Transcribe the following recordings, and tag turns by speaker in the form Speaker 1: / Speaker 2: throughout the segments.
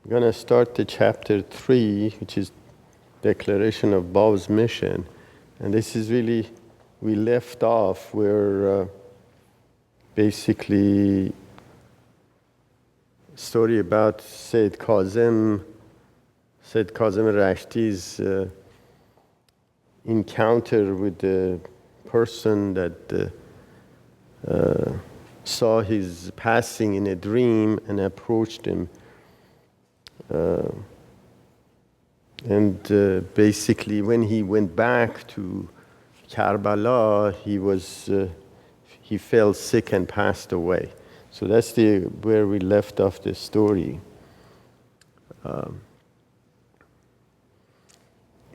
Speaker 1: I'm going to start the chapter 3, which is Declaration of BÁB'S Mission. And this is really, we left off where basically story about Siyyid Kazim Rashti's encounter with the person that saw his passing in a dream and approached him. Basically, when he went back to Karbala, he fell sick and passed away. So that's where we left off the story.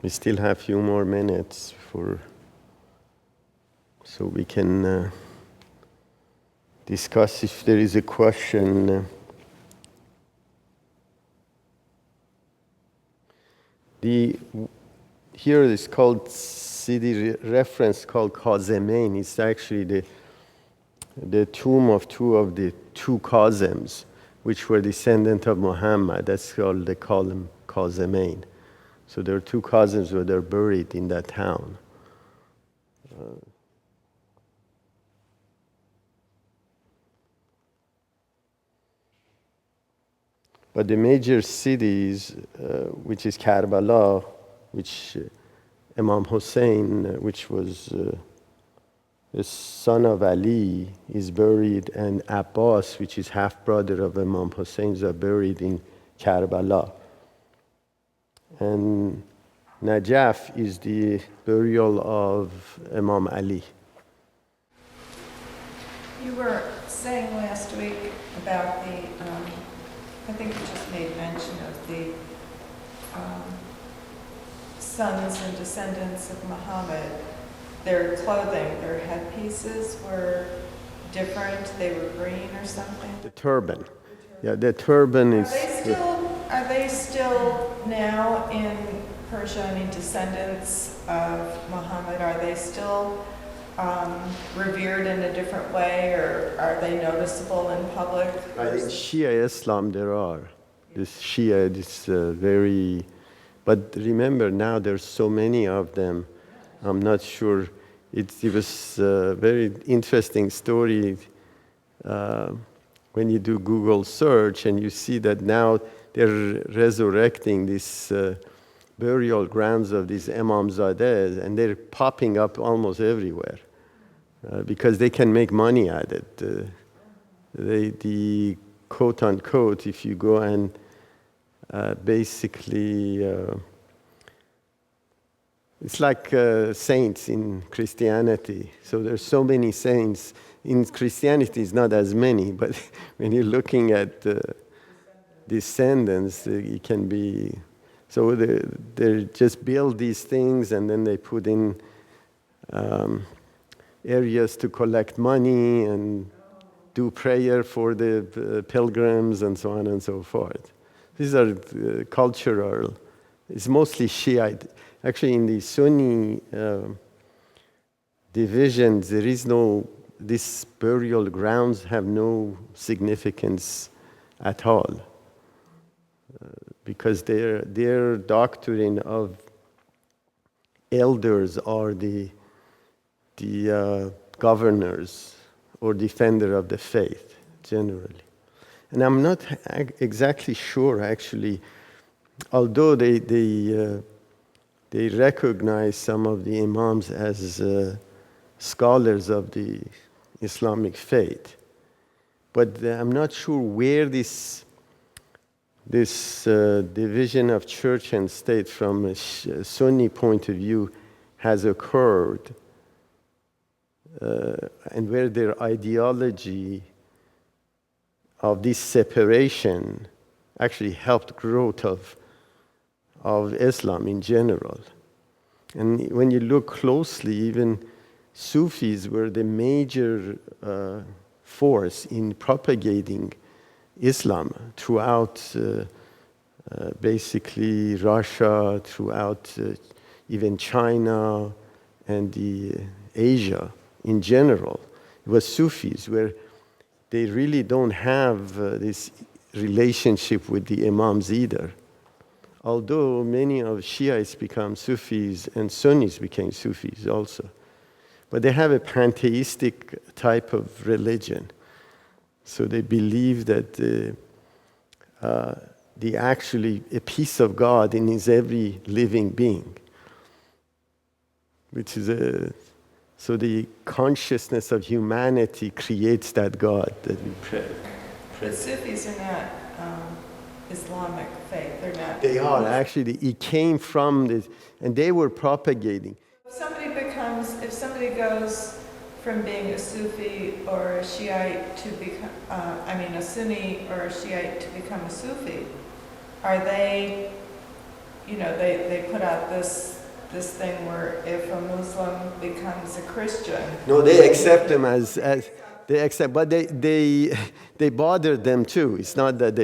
Speaker 1: We still have a few more minutes so we can discuss if there is a question. Here is called city reference called Kazimain. It's actually the tomb of two Kazims, which were descendant of Muhammad. That's called the Kazimain. So there are two Kazims where they're buried in that town. But the major cities, which is Karbala, which Imam Husayn, which was the son of Ali, is buried, and Abbas, which is half-brother of Imam Husayn, are buried in Karbala. And Najaf is the burial of Imam Ali.
Speaker 2: You were saying last week about I think you just made mention of the sons and descendants of Muhammad. Their clothing, their headpieces were different. They were green or something.
Speaker 1: The turban. Yeah, the turban is.
Speaker 2: Are they still now in Persia? I mean, descendants of Muhammad. Are they still revered in a different way, or are they noticeable in public?
Speaker 1: In Shia Islam there are. This Shia is very, but remember now there's so many of them. I'm not sure. It was a very interesting story when you do Google search and you see that now they're resurrecting this burial grounds of these Imamzadehs, and they're popping up almost everywhere because they can make money at it. The quote unquote, if you go and basically, it's like saints in Christianity. So there's so many saints. In Christianity, it's not as many, but when you're looking at descendants, it can be. So they just build these things and then they put in areas to collect money and do prayer for the pilgrims and so on and so forth. These are cultural. It's mostly Shiite. Actually, in the Sunni divisions, there is these burial grounds have no significance at all. Because their doctrine of elders are the governors or defender of the faith, generally. And I'm not exactly sure, actually, although they recognize some of the imams as scholars of the Islamic faith, but I'm not sure where this division of church and state from a Sunni point of view has occurred, and where their ideology of this separation actually helped growth of Islam in general. And when you look closely, even Sufis were the major force in propagating Islam throughout basically Russia, throughout even China and Asia in general. It was Sufis where they really don't have this relationship with the Imams either. Although many of Shiites become Sufis and Sunnis became Sufis also. But they have a pantheistic type of religion. So they believe that actually a piece of God in is every living being, which is so the consciousness of humanity creates that God that we pray.
Speaker 2: The Sufis are not Islamic faith. They're not.
Speaker 1: They are actually. It came from this, and they were propagating.
Speaker 2: If somebody goes from being a Sufi or a Shiite to become, a Sunni or a Shiite to become a Sufi, are they, they put out this thing where if a Muslim becomes a Christian.
Speaker 1: No, they accept them as they accept, but they bother them too. It's not that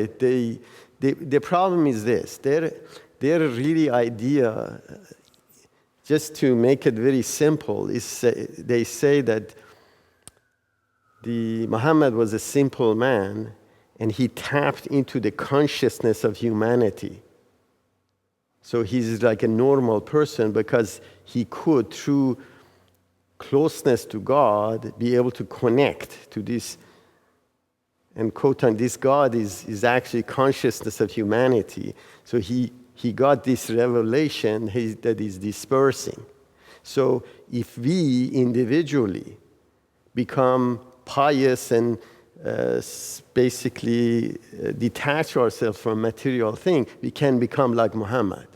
Speaker 1: the problem is this. Their really idea, just to make it very simple, is they say that Muhammad was a simple man and he tapped into the consciousness of humanity. So he's like a normal person because he could, through closeness to God, be able to connect to this. And quote on this God is actually consciousness of humanity. So he got this revelation that is dispersing. So if we individually become pious and basically detach ourselves from material things, we can become like Muhammad.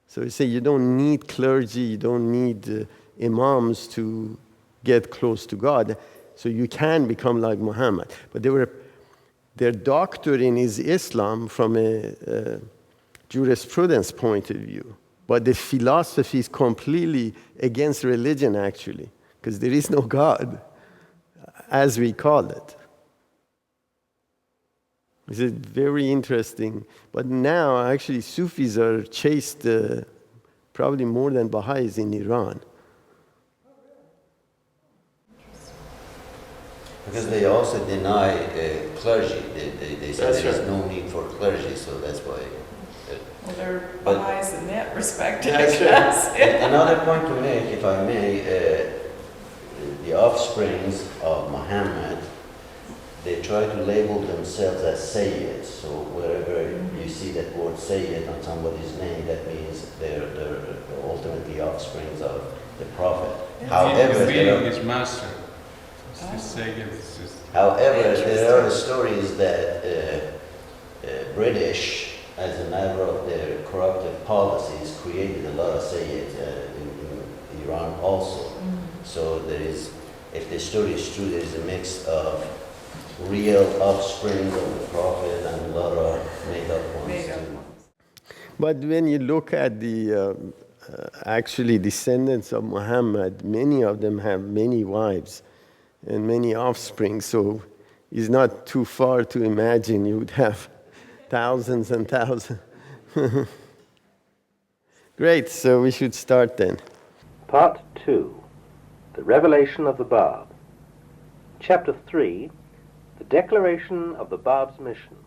Speaker 1: So you say you don't need clergy, you don't need imams to get close to God. So you can become like Muhammad. But their doctrine is Islam from a jurisprudence point of view. But the philosophy is completely against religion, actually, because there is no God, as we call it. This is very interesting. But now, actually, Sufis are chased probably more than Baha'is in Iran.
Speaker 3: Because they also deny clergy. They say
Speaker 1: That's
Speaker 3: there's
Speaker 1: right.
Speaker 3: no need for clergy, so that's why.
Speaker 2: Well, they're Baha'is in that respect.
Speaker 1: That's right.
Speaker 2: Yes.
Speaker 3: Another point to make, if I may, the offsprings of Muhammad, they try to label themselves as Sayyids. So wherever you see that word Sayyid on somebody's name, that means they're ultimately offsprings of the Prophet. However,
Speaker 4: the meaning is master.
Speaker 3: However, there are stories that British, as a matter of their corruptive policies, created a lot of Sayyids in Iran also. So there is, if the story is true, there is a mix of real offspring of the Prophet and a lot of made-up ones too.
Speaker 1: But when you look at the actually descendants of Muhammad, many of them have many wives and many offspring, so it's not too far to imagine you would have thousands and thousands. Great, so we should start then.
Speaker 5: Part 2, The Revelation of the Bāb. Chapter 3, The Declaration of the Bāb's Mission.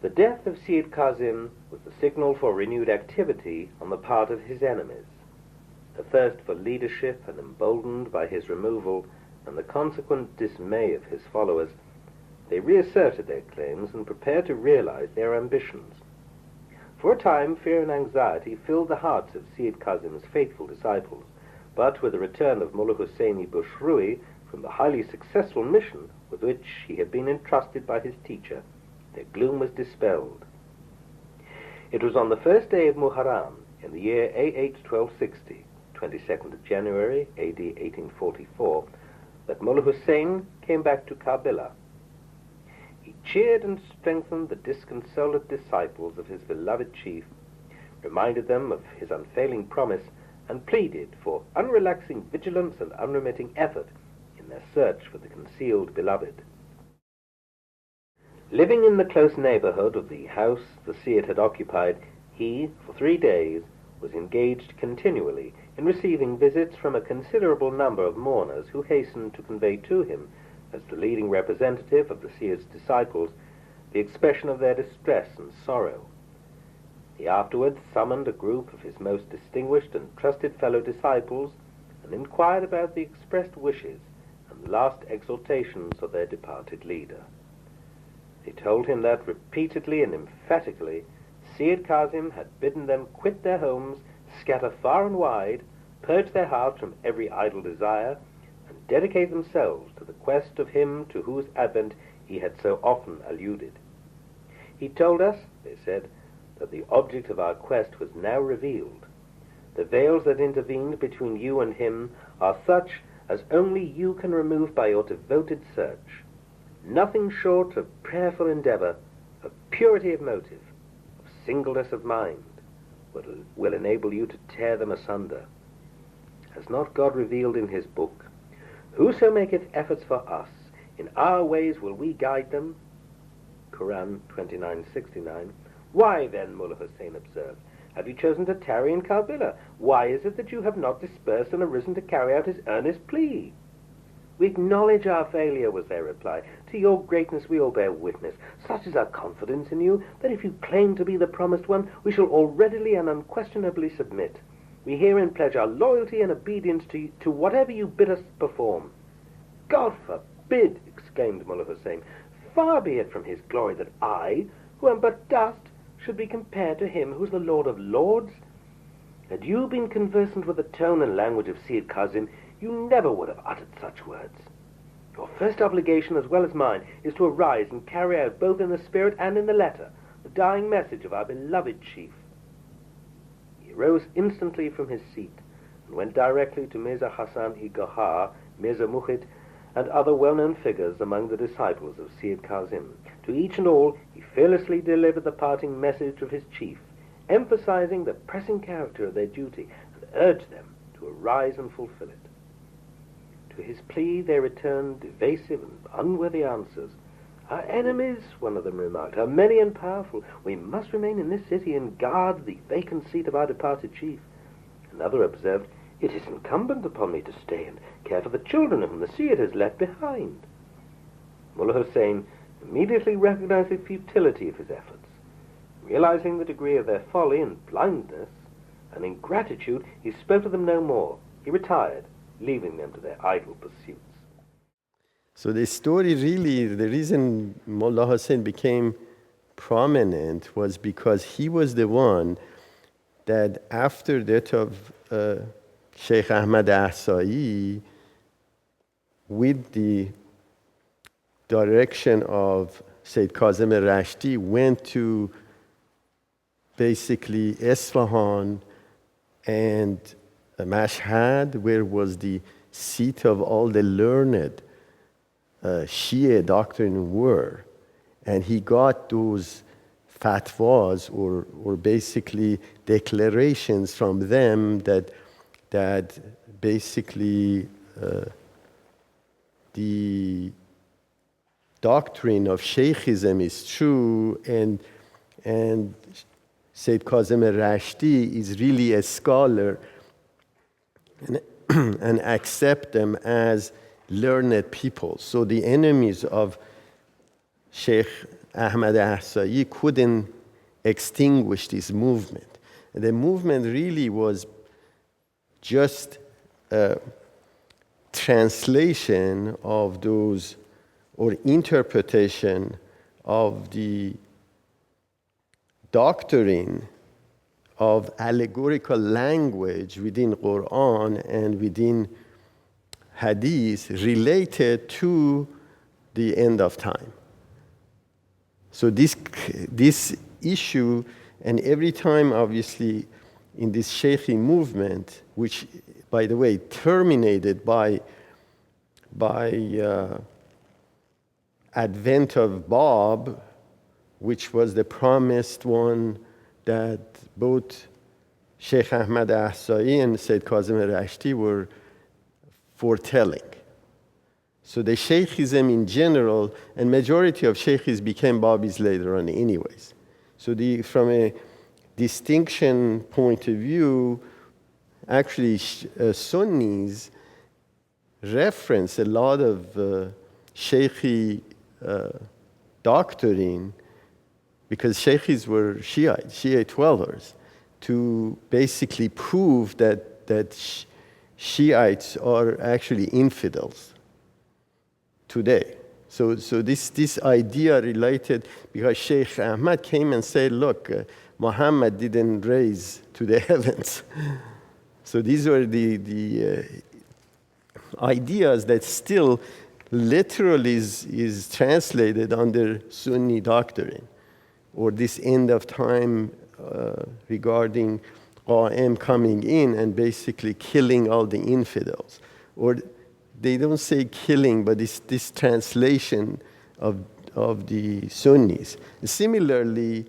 Speaker 5: The death of Siyyid Kazim was the signal for renewed activity on the part of his enemies. The thirst for leadership, and emboldened by his removal and the consequent dismay of his followers, they reasserted their claims and prepared to realize their ambitions. For a time, fear and anxiety filled the hearts of Siyyid Kazim's faithful disciples, but with the return of Mullá Husayn Bushrui from the highly successful mission with which he had been entrusted by his teacher, their gloom was dispelled. It was on the first day of Muharram, in the year A8 1260, 22nd of January, AD 1844, that Mullá Husayn came back to Karbala. He cheered and strengthened the disconsolate disciples of his beloved chief, reminded them of his unfailing promise, and pleaded for unrelaxing vigilance and unremitting effort in their search for the concealed beloved. Living in the close neighborhood of the house the Siyyid had occupied, he, for 3 days, was engaged continually in receiving visits from a considerable number of mourners who hastened to convey to him, as the leading representative of the Seer's disciples, the expression of their distress and sorrow. He afterwards summoned a group of his most distinguished and trusted fellow disciples and inquired about the expressed wishes and the last exhortations of their departed leader. They told him that repeatedly and emphatically Siyyid Kazim had bidden them quit their homes, scatter far and wide, purge their hearts from every idle desire, and dedicate themselves to the quest of him to whose advent he had so often alluded. He told us, they said, that the object of our quest was now revealed. The veils that intervened between you and him are such as only you can remove by your devoted search. Nothing short of prayerful endeavor, of purity of motive, of singleness of mind, will enable you to tear them asunder. Has not God revealed in his book, "Whoso maketh efforts for us, in our ways will we guide them"? Quran 29:69. Why then, Mullá Husayn observed, have you chosen to tarry in Karbala? Why is it that you have not dispersed and arisen to carry out his earnest plea? We acknowledge our failure, was their reply. To your greatness we all bear witness. Such is our confidence in you, that if you claim to be the promised one, we shall all readily and unquestionably submit. We herein pledge our loyalty and obedience to whatever you bid us perform. God forbid, exclaimed Mullá Husayn, far be it from his glory that I, who am but dust, should be compared to him who is the Lord of Lords. Had you been conversant with the tone and language of Siyyid Kazim, you never would have uttered such words. Your first obligation, as well as mine, is to arise and carry out, both in the spirit and in the letter, the dying message of our beloved chief. He rose instantly from his seat and went directly to Mirza Hasan-i Mirza Muhid, and other well-known figures among the disciples of Siyyid Kazim. To each and all he fearlessly delivered the parting message of his chief, emphasizing the pressing character of their duty, and urged them to arise and fulfill it. To his plea they returned evasive and unworthy answers. Our enemies, one of them remarked, are many and powerful. We must remain in this city and guard the vacant seat of our departed chief. Another observed, it is incumbent upon me to stay and care for the children whom the Seyyid has left behind. Mullá Husayn immediately recognized the futility of his efforts. Realizing the degree of their folly and blindness, and in gratitude he spoke to them no more. He retired, leaving them to their idle pursuits.
Speaker 1: So the story really, the reason Mullá Husayn became prominent was because he was the one that after the death of Sheikh Ahmad Ahsa'i, with the direction of Siyyid Kazim Rashti, went to basically Isfahan and Mashhad, where was the seat of all the learned Shia doctrine were. And he got those fatwas or basically declarations from them that basically the doctrine of Shaykhism is true, and Siyyid Kazim Rashti is really a scholar, and accept them as learned people. So the enemies of Sheikh Ahmad Ahsa'i couldn't extinguish this movement. And the movement really was just a translation of those, or interpretation of the doctrine of allegorical language within Quran and within Hadith related to the end of time. So this issue, and every time obviously in this Shaykhi movement, which by the way terminated by advent of Bab, which was the promised one that both Sheikh Ahmad Ahsa'i and Siyyid Kazim Rashti were foretelling. So the Shaykhism in general, and majority of Shaykhis became Bab'is later on anyways. So from a distinction point of view, actually Sunnis reference a lot of Shaykhi doctrine, because Shaykhis were Shiite dwellers, to basically prove that Shiites are actually infidels today. So this idea related, because Sheikh Ahmad came and said, look, Muhammad didn't raise to the heavens. So these were the ideas that still literally is translated under Sunni doctrine, or this end of time regarding Qa'im coming in and basically killing all the infidels. Or they don't say killing, but it's this translation of the Sunnis. Similarly,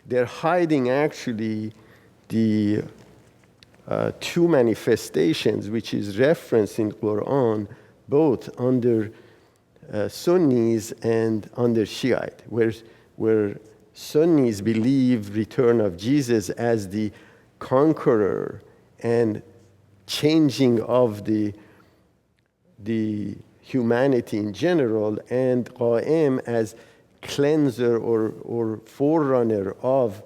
Speaker 1: they're hiding actually the two manifestations, which is referenced in Quran, both under Sunnis and under Shiite, where Sunnis believe return of Jesus as the conqueror and changing of the humanity in general, and Qa'im as cleanser or forerunner of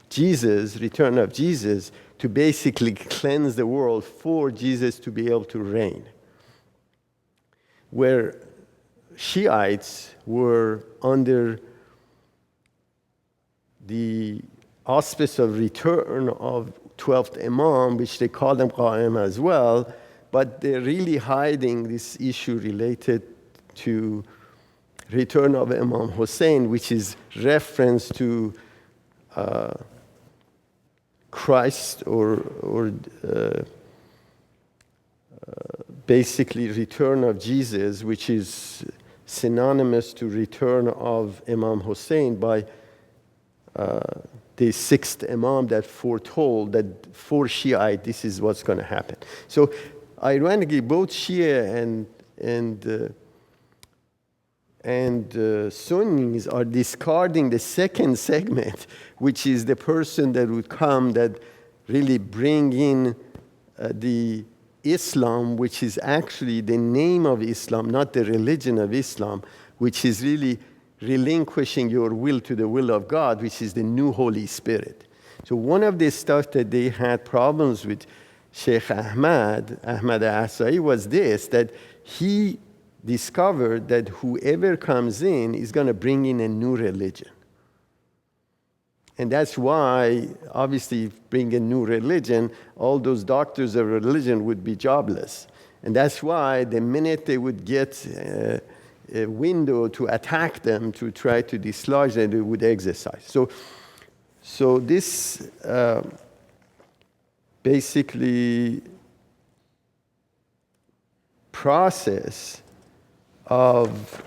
Speaker 1: Jesus, return of Jesus, to basically cleanse the world for Jesus to be able to reign. Where Shiites were under the auspice of return of 12th Imam, which they call them Qa'im as well, but they're really hiding this issue related to return of Imam Husayn, which is reference to Christ or basically return of Jesus, which is synonymous to return of Imam Husayn by the sixth Imam that foretold that for Shiite this is what's going to happen. So ironically, both Shia and Sunnis are discarding the second segment, which is the person that would come that really bring in the Islam, which is actually the name of Islam, not the religion of Islam, which is really relinquishing your will to the will of God, which is the new Holy Spirit. So one of the stuff that they had problems with Sheikh Ahmad Ahsai was this, that he discovered that whoever comes in is going to bring in a new religion. And that's why, obviously, bring a new religion, all those doctors of religion would be jobless. And that's why the minute they would get a window to attack them, to try to dislodge them, they would exercise. So this basically process of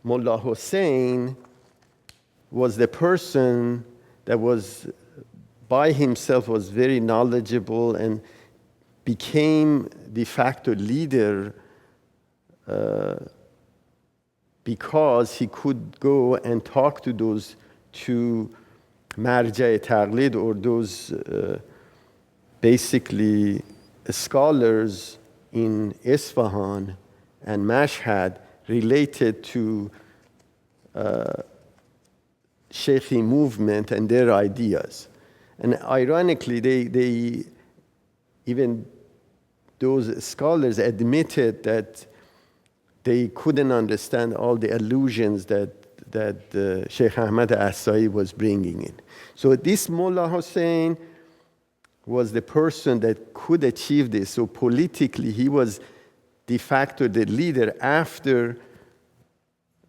Speaker 1: Mullá Husayn was the person that was by himself was very knowledgeable and became de facto leader because he could go and talk to those two marja taqlid, or those basically scholars in Isfahan and Mashhad related to Shaykhi movement and their ideas. And ironically, they even those scholars admitted that they couldn't understand all the allusions that Sheikh Ahmad Ahsai was bringing in. So this Mullá Husayn was the person that could achieve this. So politically, he was de facto the leader after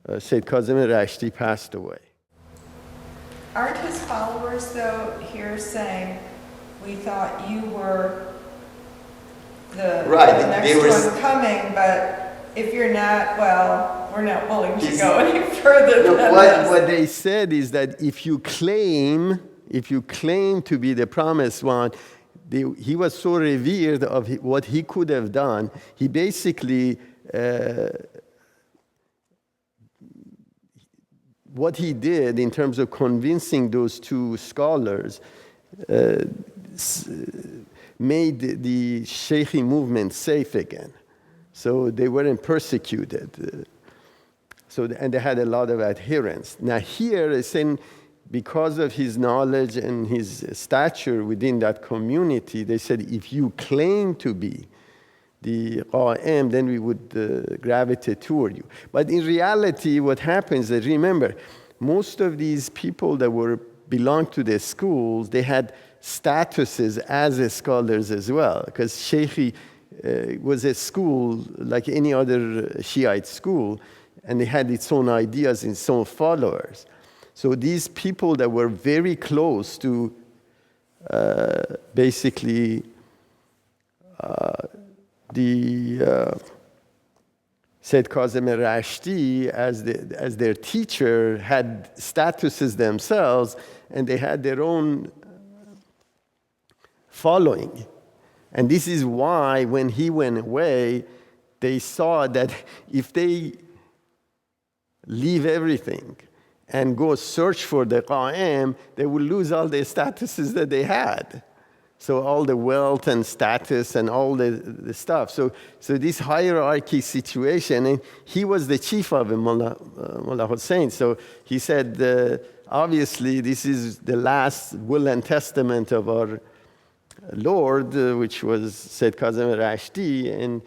Speaker 1: Siyyid Kazim Rashti passed away.
Speaker 2: Aren't his followers, though, here saying, we thought you were the next one coming, but if you're not, well, we're not willing to go any further than this.
Speaker 1: What they said is that if you claim to be the promised one, he was so revered of what he could have done. He basically what he did in terms of convincing those two scholars made the Shaykhi movement safe again. So they weren't persecuted. And they had a lot of adherents. Now here it's saying, because of his knowledge and his stature within that community, they said, if you claim to be the Qa'im, then we would gravitate toward you. But in reality, what happens is, remember, most of these people that belonged to the schools, they had statuses as scholars as well, because Shaykhi was a school like any other Shiite school, and they had its own ideas and its own followers. So these people that were very close to basically the Siyyid Kazim Rashti as their teacher had statuses themselves, and they had their own following. And this is why when he went away, they saw that if they leave everything and go search for the Qa'im, they will lose all the statuses that they had. So all the wealth and status and all the stuff. So this hierarchy situation, and he was the chief of it, Mullá Husayn. So he said, obviously this is the last will and testament of our Lord, which was Siyyid Kazim Rashti, and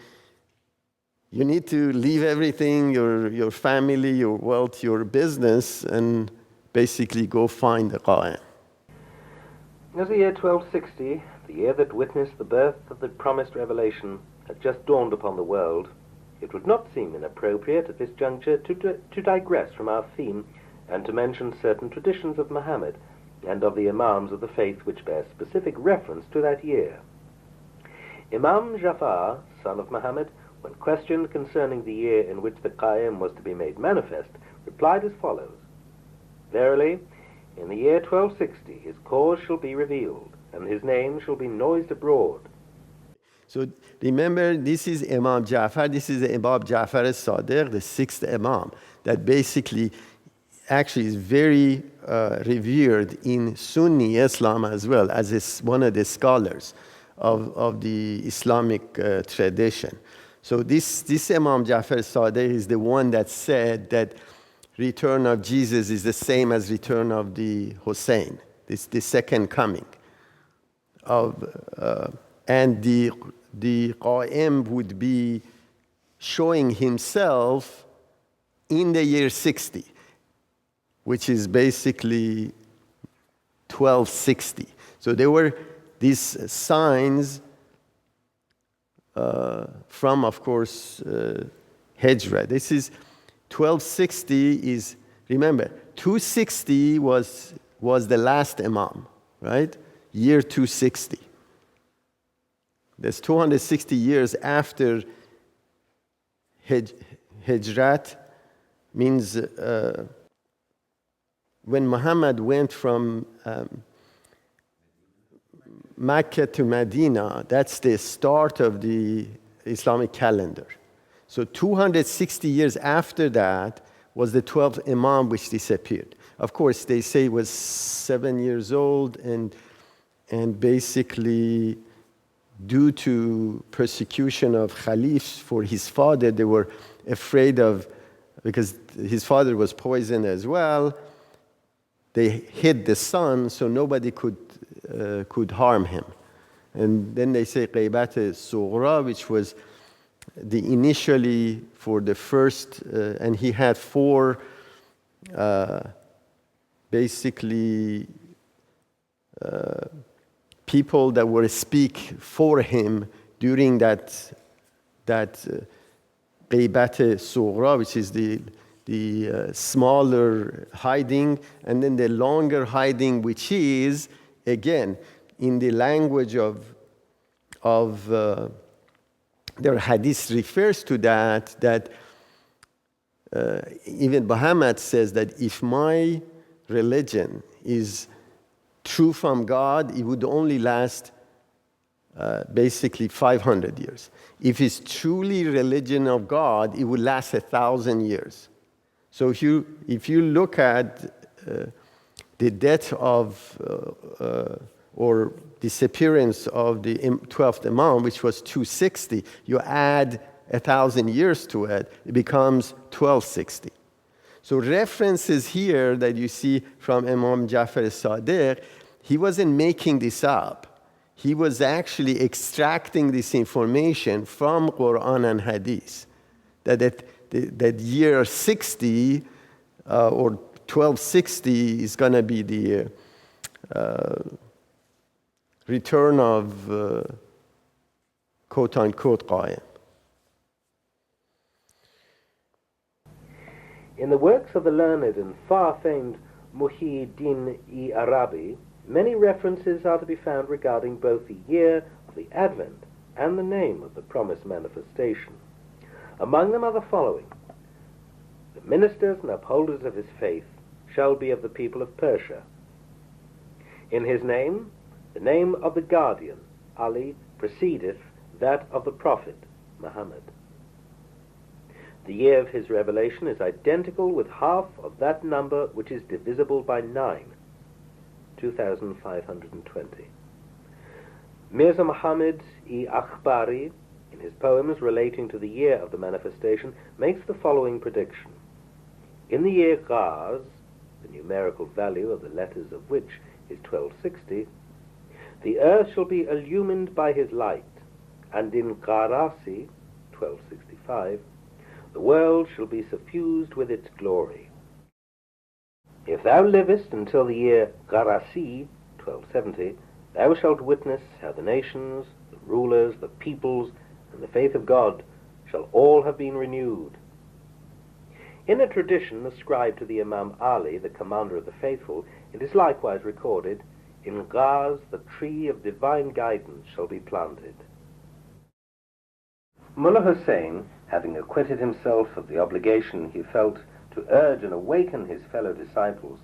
Speaker 1: you need to leave everything, your family, your wealth, your business, and basically go find the Qa'im.
Speaker 5: As the year 1260, the year that witnessed the birth of the promised revelation, had just dawned upon the world, it would not seem inappropriate at this juncture to digress from our theme and to mention certain traditions of Muhammad and of the Imams of the faith which bear specific reference to that year. Imam Jafar, son of Muhammad, when questioned concerning the year in which the Qa'im was to be made manifest, replied as follows: Verily, in the year 1260 his cause shall be revealed, and his name shall be noised abroad.
Speaker 1: So remember, this is Imam Ja'far, this is Imam Ja'far al-Sadiq, the sixth Imam, that basically actually is very revered in Sunni Islam as well, as one of the scholars of the Islamic tradition. So this Imam Ja'far al-Sadiq is the one that said that return of Jesus is the same as return of the Hussein. It's the second coming of, and the Qa'im would be showing himself in the year 60, which is basically 1260. So there were these signs from, of course, Hijrah. This is 1260 is, remember, 260 was the last Imam, right? Year 260. That's 260 years after Hijrat, means when Muhammad went from Mecca to Medina, that's the start of the Islamic calendar. So 260 years after that was the 12th Imam which disappeared. Of course, they say he was 7 years old, and basically due to persecution of Khalifs for his father, they were afraid of, because his father was poisoned as well, they hid the son so nobody could harm him. And then they say Qaybat al-Sughra, which was the initially for the first, and he had four basically people that were speak for him during that Qaybat al-Sughra, which is the smaller hiding, and then the longer hiding, which is, again, in the language of their hadith refers to that even Muhammad says that if my religion is true from God, it would only last basically 500 years. If it's truly religion of God, it would last 1,000 years. So if you look at the death of or disappearance of the 12th Imam, which was 260, you add 1,000 years to it, it becomes 1260. So references here that you see from Imam Jafar Sadiq, he wasn't making this up. He was actually extracting this information from Quran and Hadith. That year 60 or 1260 is going to be the return of quote-unquote Qayyim.
Speaker 5: In the works of the learned and far-famed Muhyiddin-i-Arabi, many references are to be found regarding both the year of the Advent and the name of the promised manifestation. Among them are the following: the ministers and upholders of his faith shall be of the people of Persia. In his name, the name of the guardian, Ali, precedeth that of the prophet, Muhammad. The year of his revelation is identical with half of that number which is divisible by 9, 2520. Mirza Muhammad-i-Akhbari, in his poems relating to the year of the manifestation, makes the following prediction. In the year Ghaz, the numerical value of the letters of which is 1260, the earth shall be illumined by his light, and in Gharasi, 1265, the world shall be suffused with its glory. If thou livest until the year Gharasi, 1270, thou shalt witness how the nations, the rulers, the peoples, and the faith of God shall all have been renewed. In a tradition ascribed to the Imam Ali, the commander of the faithful, it is likewise recorded, in Ghaz the tree of divine guidance shall be planted. Mullá Husayn, having acquitted himself of the obligation he felt to urge and awaken his fellow disciples,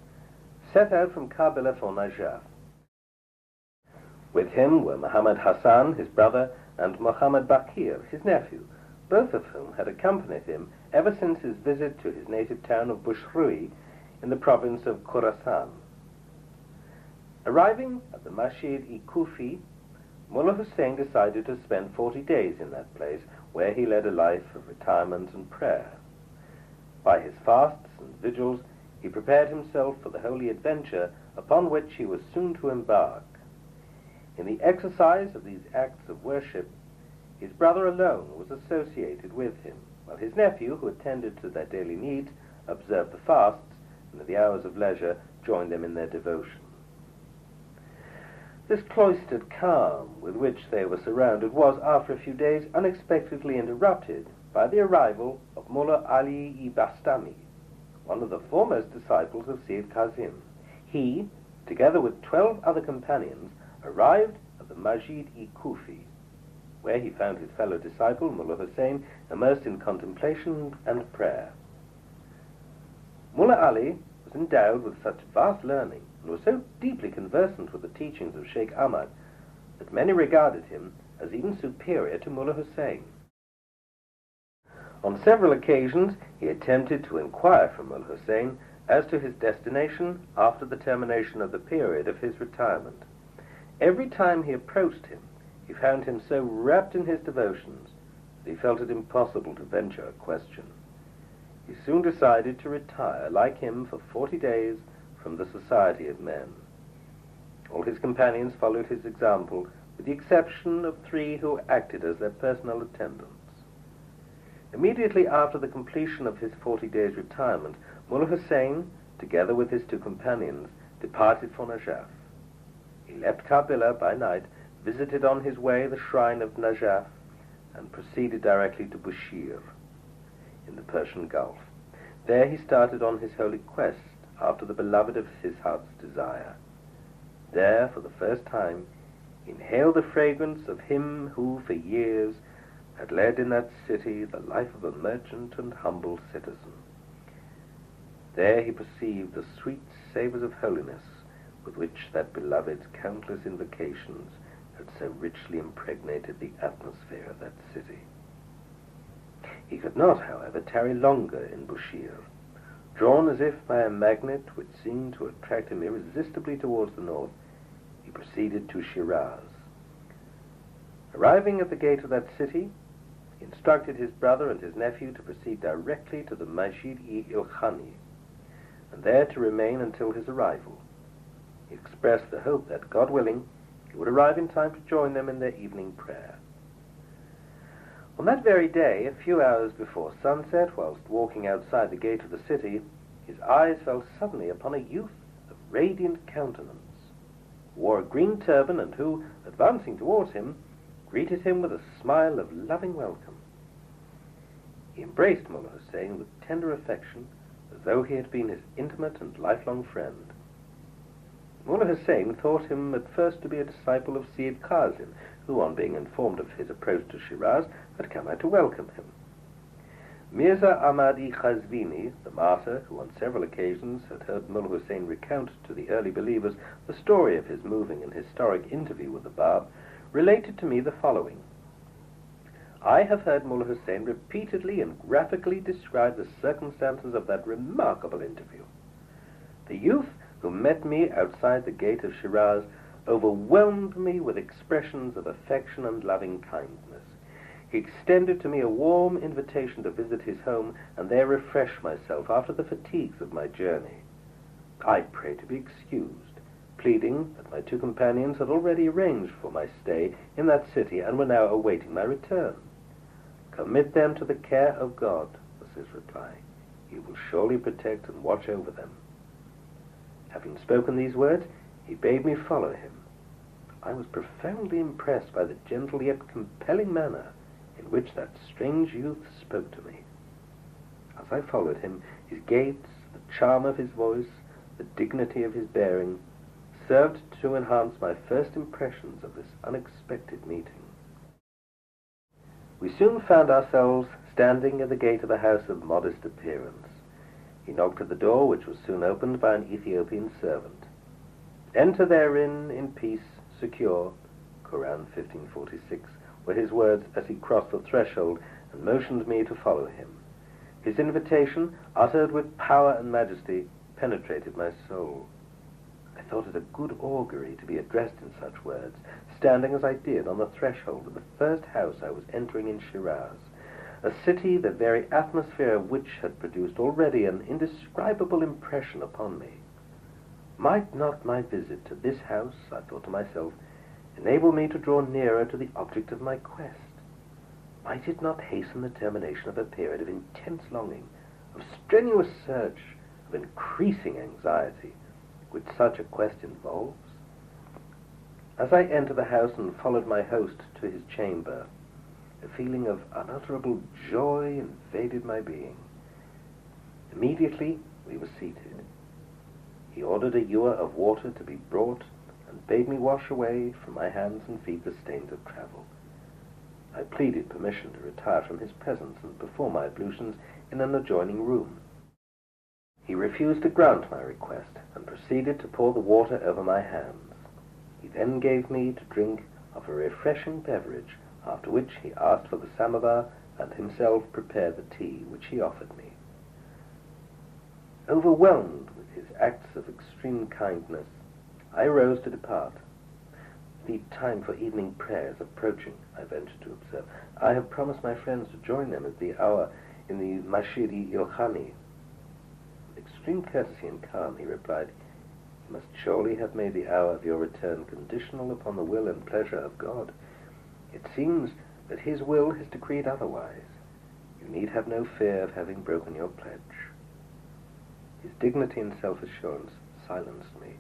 Speaker 5: set out from Karbala for Najaf. With him were Muhammad Hassan, his brother, and Muhammad Baqir, his nephew, both of whom had accompanied him ever since his visit to his native town of Bushrui in the province of Khorasan. Arriving at the Masjid-i-Kufi, Mullá Husayn decided to spend 40 days in that place, where he led a life of retirement and prayer. By his fasts and vigils, he prepared himself for the holy adventure upon which he was soon to embark. In the exercise of these acts of worship, his brother alone was associated with him, while his nephew, who attended to their daily needs, observed the fasts, and at the hours of leisure joined them in their devotion. This cloistered calm with which they were surrounded was, after a few days, unexpectedly interrupted by the arrival of Mullá Ali-i-Bastami, one of the foremost disciples of Siyyid Kazim. He, together with 12 other companions, arrived at the Masjid-i-Kufi, where he found his fellow disciple, Mullá Husayn, immersed in contemplation and prayer. Mullá Ali was endowed with such vast learning and was so deeply conversant with the teachings of Sheikh Ahmad that many regarded him as even superior to Mullá Husayn. On several occasions he attempted to inquire from Mullá Husayn as to his destination after the termination of the period of his retirement. Every time he approached him, he found him so wrapped in his devotions that he felt it impossible to venture a question. He soon decided to retire, like him, for 40 days from the society of men. All his companions followed his example, with the exception of 3 who acted as their personal attendants. Immediately after the completion of his 40 days' retirement, Mullá Husayn, together with his 2 companions, departed for Najaf. He left Karbala by night, visited on his way the shrine of Najaf, and proceeded directly to Bushir, in the Persian Gulf. There he started on his holy quest after the beloved of his heart's desire. There, for the first time, he inhaled the fragrance of him who, for years, had led in that city the life of a merchant and humble citizen. There he perceived the sweet savours of holiness with which that beloved's countless invocations had so richly impregnated the atmosphere of that city. He could not, however, tarry longer in Bushir, Drawn as if by a magnet which seemed to attract him irresistibly towards the north, he proceeded to Shiraz. Arriving at the gate of that city, he instructed his brother and his nephew to proceed directly to the Masjid-i-Ilkhani, and there to remain until his arrival. He expressed the hope that, God willing, he would arrive in time to join them in their evening prayer. On that very day, a few hours before sunset, whilst walking outside the gate of the city, his eyes fell suddenly upon a youth of radiant countenance, who wore a green turban and who, advancing towards him, greeted him with a smile of loving welcome. He embraced Mullá Husayn with tender affection, as though he had been his intimate and lifelong friend. Mullá Husayn thought him at first to be a disciple of Siyyid Kazim, who, on being informed of his approach to Shiraz, had come out to welcome him. Mirza Ahmadi Khazvini, the martyr, who on several occasions had heard Mullá Husayn recount to the early believers the story of his moving and historic interview with the Bab, related to me the following. I have heard Mullá Husayn repeatedly and graphically describe the circumstances of that remarkable interview. The youth who met me outside the gate of Shiraz overwhelmed me with expressions of affection and loving kindness. He extended to me a warm invitation to visit his home and there refresh myself after the fatigues of my journey. I prayed to be excused, pleading that my two companions had already arranged for my stay in that city and were now awaiting my return. Commit them to the care of God, was his reply. He will surely protect and watch over them. Having spoken these words, he bade me follow him. I was profoundly impressed by the gentle yet compelling manner in which that strange youth spoke to me. As I followed him, his gait, the charm of his voice, the dignity of his bearing, served to enhance my first impressions of this unexpected meeting. We soon found ourselves standing at the gate of a house of modest appearance. He knocked at the door, which was soon opened by an Ethiopian servant. Enter therein in peace, secure, Quran 1546, were his words as he crossed the threshold and motioned me to follow him. His invitation, uttered with power and majesty, penetrated my soul. I thought it a good augury to be addressed in such words, standing as I did on the threshold of the first house I was entering in Shiraz, a city the very atmosphere of which had produced already an indescribable impression upon me. Might not my visit to this house, I thought to myself, enable me to draw nearer to the object of my quest? Might it not hasten the termination of a period of intense longing, of strenuous search, of increasing anxiety, which such a quest involves? As I entered the house and followed my host to his chamber, a feeling of unutterable joy invaded my being. Immediately we were seated. He ordered a ewer of water to be brought and bade me wash away from my hands and feet the stains of travel. I pleaded permission to retire from his presence and perform my ablutions in an adjoining room. He refused to grant my request and proceeded to pour the water over my hands. He then gave me to drink of a refreshing beverage, after which he asked for the samovar and himself prepared the tea which he offered me. Overwhelmed with his acts of extreme kindness, I rose to depart. The time for evening prayer is approaching, I ventured to observe. I have promised my friends to join them at the hour in the Masjid-i-Ilkhani. With extreme courtesy and calm, he replied, "You must surely have made the hour of your return conditional upon the will and pleasure of God. It seems that his will has decreed otherwise. You need have no fear of having broken your pledge." His dignity and self-assurance silenced me.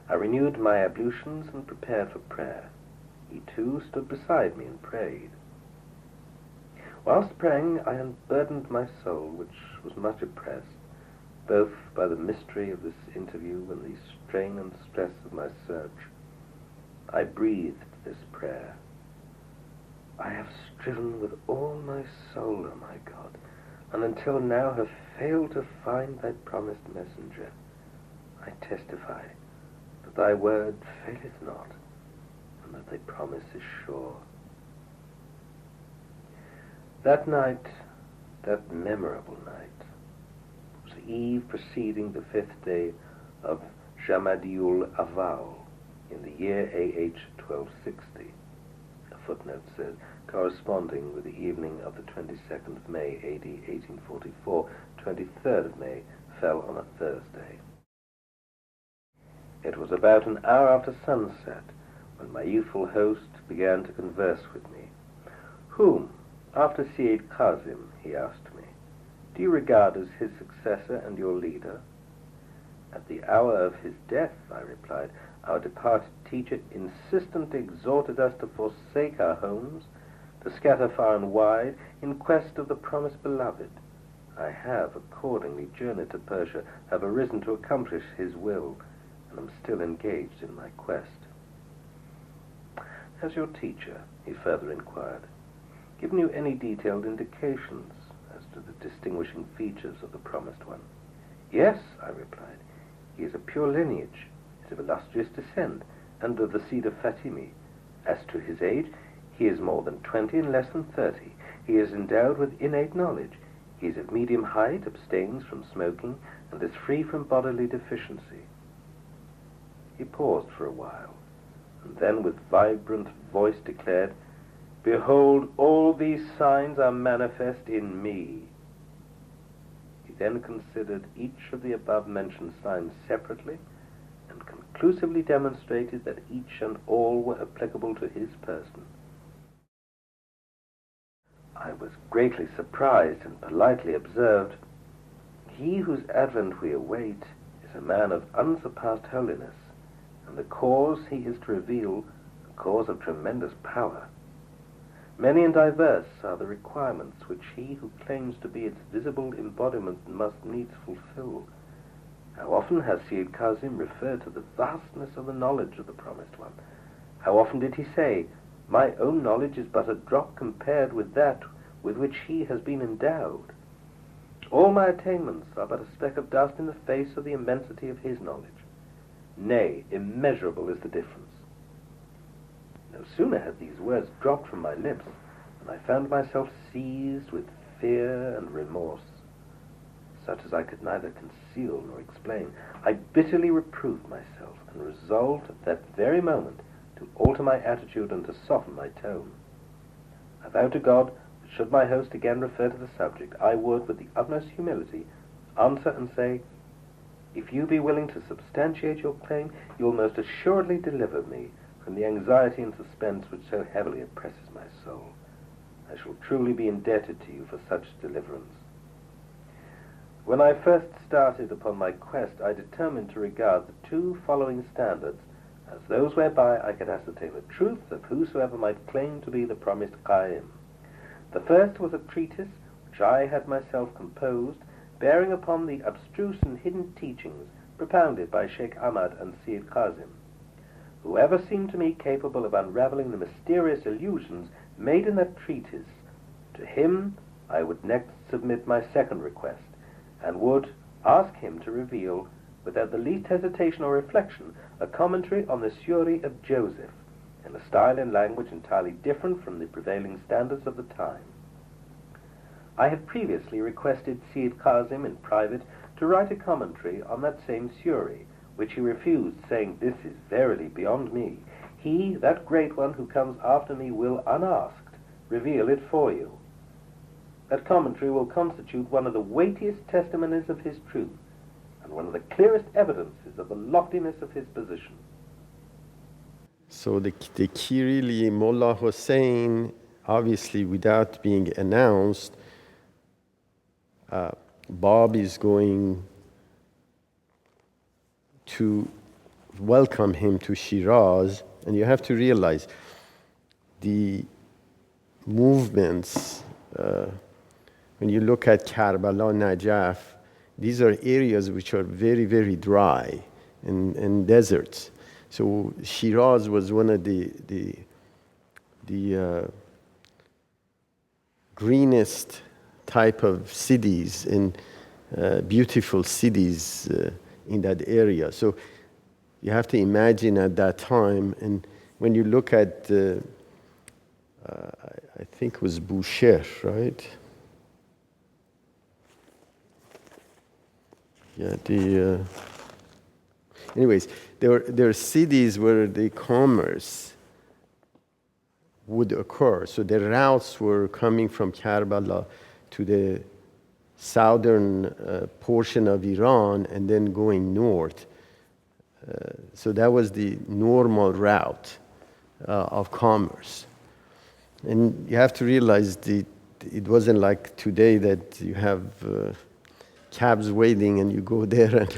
Speaker 5: I renewed my ablutions and prepared for prayer. He too stood beside me and prayed. Whilst praying, I unburdened my soul, which was much oppressed, both by the mystery of this interview and the strain and stress of my search. I breathed this prayer. "I have striven with all my soul, O my God, and until now have failed to find thy promised messenger. I testify that thy word faileth not, and that thy promise is sure." That night, that memorable night, was a eve preceding the 5th day of Jamadiul Awwal in the year AH 1260. A footnote says, corresponding with the evening of the 22nd of May AD 1844, 23rd of May fell on a Thursday. It was about an hour after sunset when my youthful host began to converse with me. Whom, after Siyyid Kazim, he asked me, do you regard as his successor and your leader? At the hour of his death, I replied, our departed teacher insistently exhorted us to forsake our homes, to scatter far and wide in quest of the promised beloved. I have accordingly journeyed to Persia, have arisen to accomplish his will, and am still engaged in my quest. Has your teacher, he further inquired, given you any detailed indications as to the distinguishing features of the promised one? Yes, I replied. He is of pure lineage, is of illustrious descent, and of the seed of Fatimi. As to his age, he is more than 20 and less than 30. He is endowed with innate knowledge. He is of medium height, abstains from smoking, and is free from bodily deficiency. He paused for a while, and then with vibrant voice declared, Behold, all these signs are manifest in me. He then considered each of the above-mentioned signs separately and conclusively demonstrated that each and all were applicable to his person. I was greatly surprised and politely observed, He whose advent we await is a man of unsurpassed holiness, and the cause he is to reveal, a cause of tremendous power. Many and diverse are the requirements which he who claims to be its visible embodiment must needs fulfill. How often has Siyyid Kazim referred to the vastness of the knowledge of the Promised One? How often did he say, My own knowledge is but a drop compared with that with which he has been endowed. All my attainments are but a speck of dust in the face of the immensity of his knowledge. Nay, immeasurable is the difference. No sooner had these words dropped from my lips than I found myself seized with fear and remorse, such as I could neither conceal nor explain. I bitterly reproved myself and resolved at that very moment to alter my attitude and to soften my tone. I vowed to God that should my host again refer to the subject, I would, with the utmost humility, answer and say, If you be willing to substantiate your claim, you will most assuredly deliver me from the anxiety and suspense which so heavily oppresses my soul. I shall truly be indebted to you for such deliverance. When I first started upon my quest, I determined to regard the two following standards as those whereby I could ascertain the truth of whosoever might claim to be the promised Qaim. The first was a treatise which I had myself composed, bearing upon the abstruse and hidden teachings propounded by Sheikh Ahmad and Siyyid Kazim. Whoever seemed to me capable of unraveling the mysterious illusions made in that treatise, to him I would next submit my second request, and would ask him to reveal, without the least hesitation or reflection, a commentary on the Surah of Joseph, in a style and language entirely different from the prevailing standards of the time. I had previously requested Siyyid Kazim in private to write a commentary on that same Surah, which he refused, saying, This is verily beyond me. He, that great one who comes after me, will, unasked, reveal it for you. That commentary will constitute one of the weightiest testimonies of his truth, and one of the clearest evidences of the loftiness of his position.
Speaker 1: So the Kirili Mullá Husayn, obviously without being announced, Bab'i is going to welcome him to Shiráz, and you have to realize the movements, when you look at Karbala, Najaf, these are areas which are very, very dry and deserts. So Shiráz was one of the greenest type of cities and beautiful cities in that area. So you have to imagine at that time, and when you look at, I think it was Boucher, right? Yeah, anyways, there are cities where the commerce would occur. So the routes were coming from Karbala to the southern portion of Iran and then going north. So that was the normal route of commerce. And you have to realize it wasn't like today that you have cabs waiting and you go there. And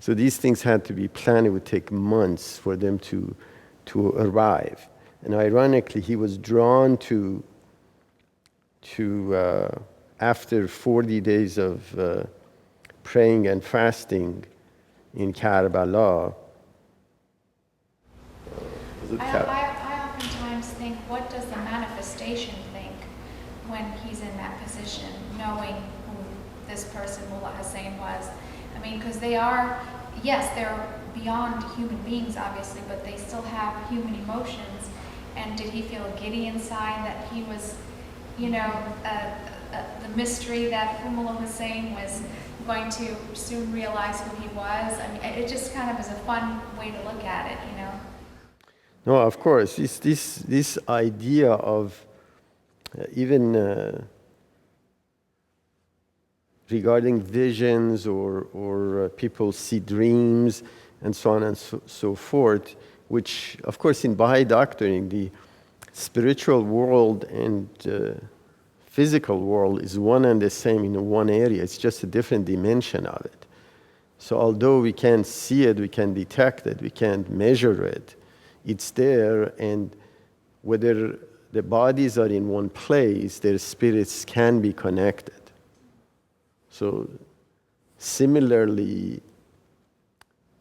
Speaker 1: so these things had to be planned. It would take months for them to arrive. And ironically, he was drawn to after 40 days of praying and fasting in Karbala.
Speaker 4: I oftentimes think, what does the manifestation think when he's in that position, knowing who this person, Mullá Husayn, was? I mean, because they are, yes, they're beyond human beings, obviously, but they still have human emotions. And did he feel giddy inside that he was, you know, the mystery that Mullá Husayn was going to soon realize who he was? I mean, it just kind of is a fun way to look at it, you know?
Speaker 1: No, of course. This idea of even regarding visions or people see dreams and so on and so forth, which, of course, in Baha'i doctrine, the spiritual world and physical world is one and the same in one area. It's just a different dimension of it. So although we can't see it, we can detect it, we can't measure it, it's there, and whether the bodies are in one place, their spirits can be connected. So similarly,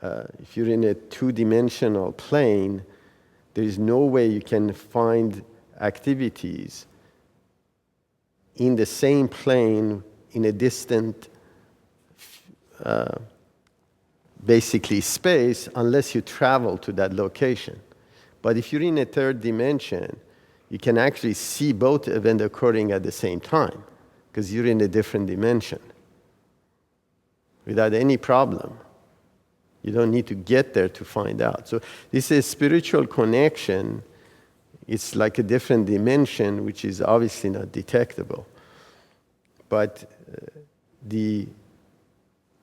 Speaker 1: if you're in a two-dimensional plane, there is no way you can find activities in the same plane in a distant, basically space, unless you travel to that location. But if you're in a third dimension, you can actually see both events occurring at the same time, because you're in a different dimension without any problem. You don't need to get there to find out. So this is spiritual connection. It's like a different dimension, which is obviously not detectable. But the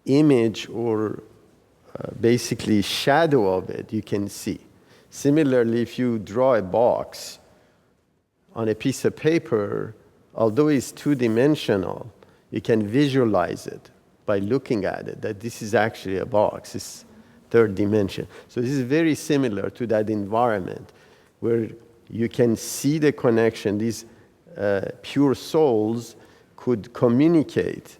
Speaker 1: image or basically shadow of it, you can see. Similarly, if you draw a box on a piece of paper, although it's two-dimensional, you can visualize it by looking at it, that this is actually a box. It's third dimension. So this is very similar to that environment where you can see the connection. These pure souls could communicate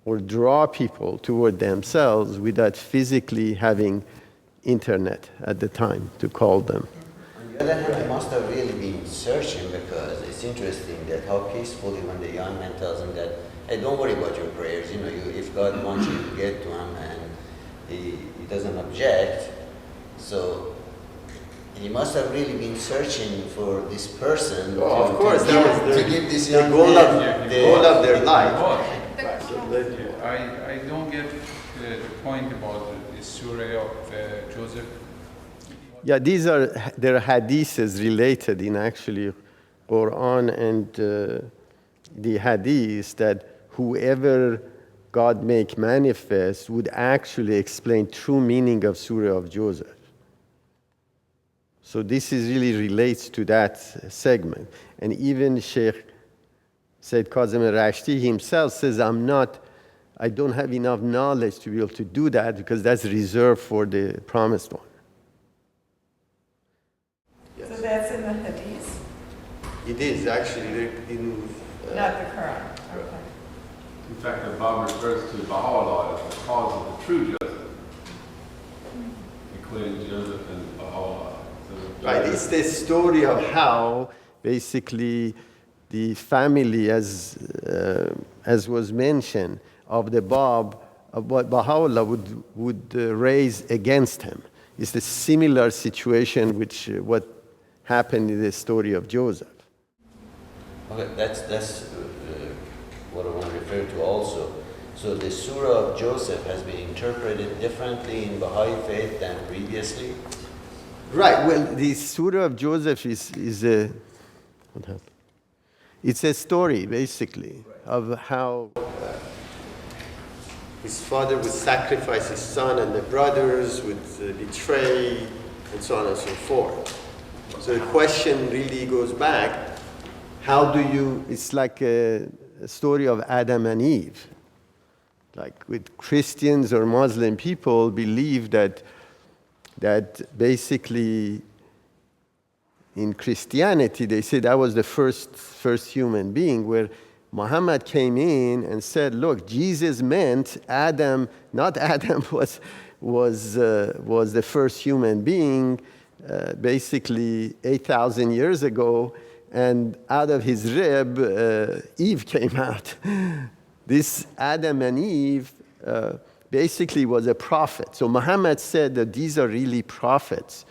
Speaker 1: or draw people toward themselves without physically having internet at the time to call them.
Speaker 3: On the other hand, he must have really been searching, because it's interesting that how peacefully when the young man tells him that, hey, don't worry about your prayers, you know, if God wants you to get to him, and he doesn't object. So he must have really been searching for this person to give this young man
Speaker 1: the goal of their life.
Speaker 6: I don't get the point about the story of Joseph.
Speaker 1: Yeah, these are there are hadiths related in actually Quran and the hadith that whoever God make manifest would actually explain true meaning of Surah of Joseph. So this is really relates to that segment. And even Sheikh Siyyid Kazim al-Rashti himself says, I don't have enough knowledge to be able to do that, because that's reserved for the promised one.
Speaker 2: So that's in the Hadith,
Speaker 1: It is actually in...
Speaker 2: not the Quran. Okay.
Speaker 6: In fact, the Bab refers to Baha'u'llah as the cause of the true Joseph, equating Joseph and Baha'u'llah. So
Speaker 1: Right, it's the story of how basically the family, as was mentioned, of the Bab, of what Baha'u'llah would raise against him. It's the similar situation which what happened in the story of Joseph.
Speaker 3: Okay, that's what I want to refer to also. So the Surah of Joseph has been interpreted differently in Baha'i faith than previously?
Speaker 1: Right. Well, the Surah of Joseph is a what happened? It's a story basically of how his father would sacrifice his son, and the brothers would betray, and so on and so forth. So the question really goes back: how do you? It's like a story of Adam and Eve. Like with Christians or Muslim people believe that basically in Christianity they say that was the first human being, where Muhammad came in and said, look, Jesus meant Adam, not Adam was the first human being basically 8,000 years ago, and out of his rib Eve came out. This Adam and Eve basically was a prophet. So Muhammad said that these are really prophets.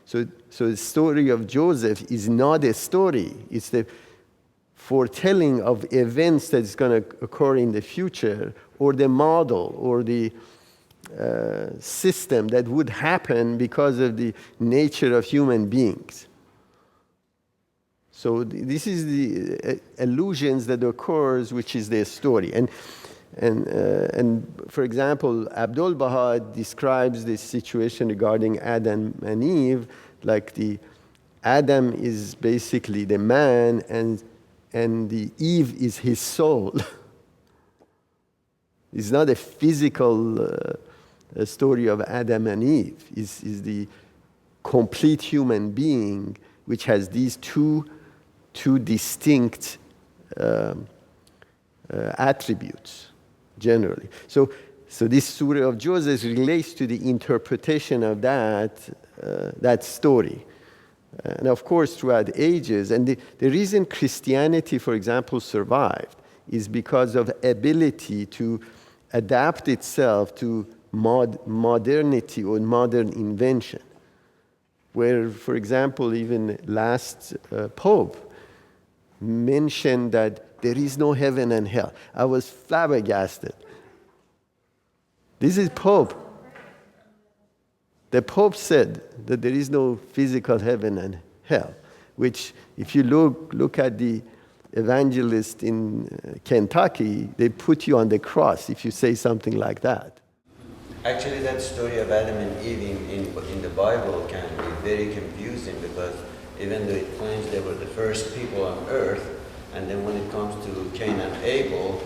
Speaker 1: So the story of Joseph is not a story. It's the foretelling of events that's going to occur in the future, or the model, or the system that would happen because of the nature of human beings. So this is the illusions that occurs, which is the story. And for example, Abdul Baha describes this situation regarding Adam and Eve, like the Adam is basically the man, and the Eve is his soul. It's not a physical story of Adam and Eve. It's the complete human being, which has these two distinct attributes, generally. So this Surah of Joseph relates to the interpretation of that story. And of course, throughout ages. And the reason Christianity, for example, survived is because of ability to adapt itself to modernity or modern invention. Where, for example, even last Pope mentioned that there is no heaven and hell. I was flabbergasted. This is Pope. The Pope said that there is no physical heaven and hell, which if you look at the evangelist in Kentucky, they put you on the cross if you say something like that.
Speaker 3: Actually, that story of Adam and Eve in the Bible can be very confusing, because even though it claims they were the first people on earth, and then when it comes to Cain and Abel,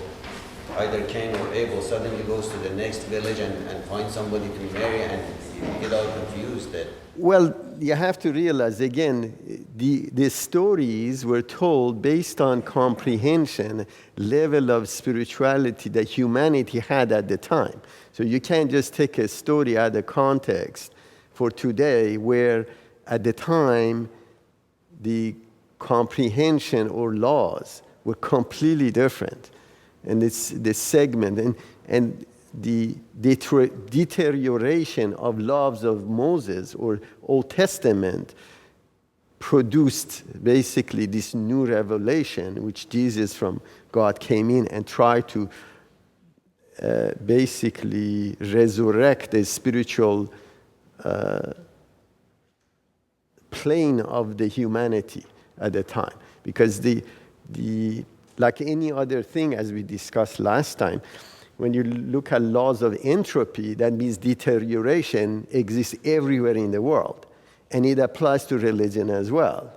Speaker 3: either Cain or Abel suddenly goes to the next village and finds somebody to marry, and you get all confused.
Speaker 1: Well, you have to realize, again, the stories were told based on comprehension, level of spirituality that humanity had at the time. So you can't just take a story out of context for today, where at the time the comprehension or laws were completely different. And it's the segment and the deterioration of laws of Moses or Old Testament produced basically this new revelation, which Jesus from God came in and tried to basically resurrect the spiritual plane of the humanity at the time. Because like any other thing, as we discussed last time, when you look at laws of entropy, that means deterioration exists everywhere in the world. And it applies to religion as well.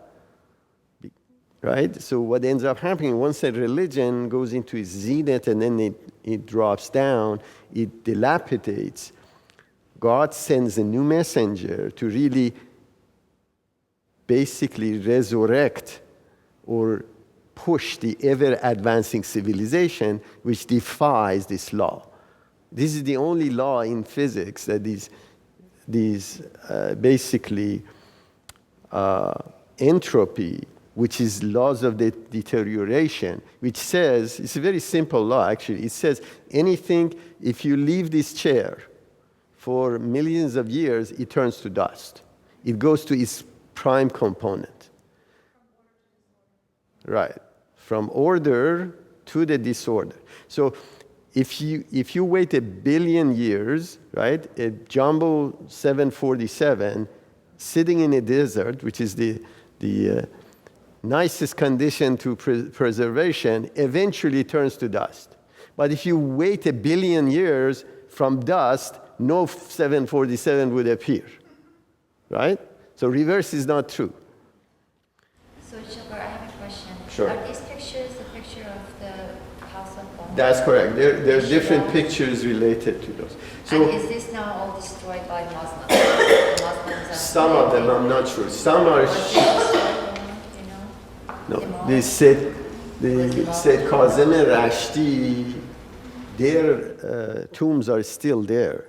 Speaker 1: Right? So what ends up happening, once a religion goes into its zenith and then it drops down, it dilapidates, God sends a new messenger to really basically resurrect or push the ever-advancing civilization which defies this law. This is the only law in physics that these basically entropy, which is laws of the deterioration, which says, it's a very simple law actually, it says anything, if you leave this chair for millions of years, it turns to dust. It goes to its prime component. Right. From order to the disorder. So if you wait 1 billion years, right, a jumbo 747 sitting in a desert, which is the nicest condition to preservation, eventually turns to dust. But if you wait 1 billion years from dust, no 747 would appear, right? So reverse is not true.
Speaker 7: So, Shukr, I have a question.
Speaker 1: Sure.
Speaker 7: Are these pictures a picture of the House of God?
Speaker 1: That's correct. There are different pictures related to those. So
Speaker 7: and is this now all destroyed by Muslims? The Muslims are
Speaker 1: some of them, I'm not sure. Some are. No, the Siyyid Kazim and Rashti, their tombs are still there.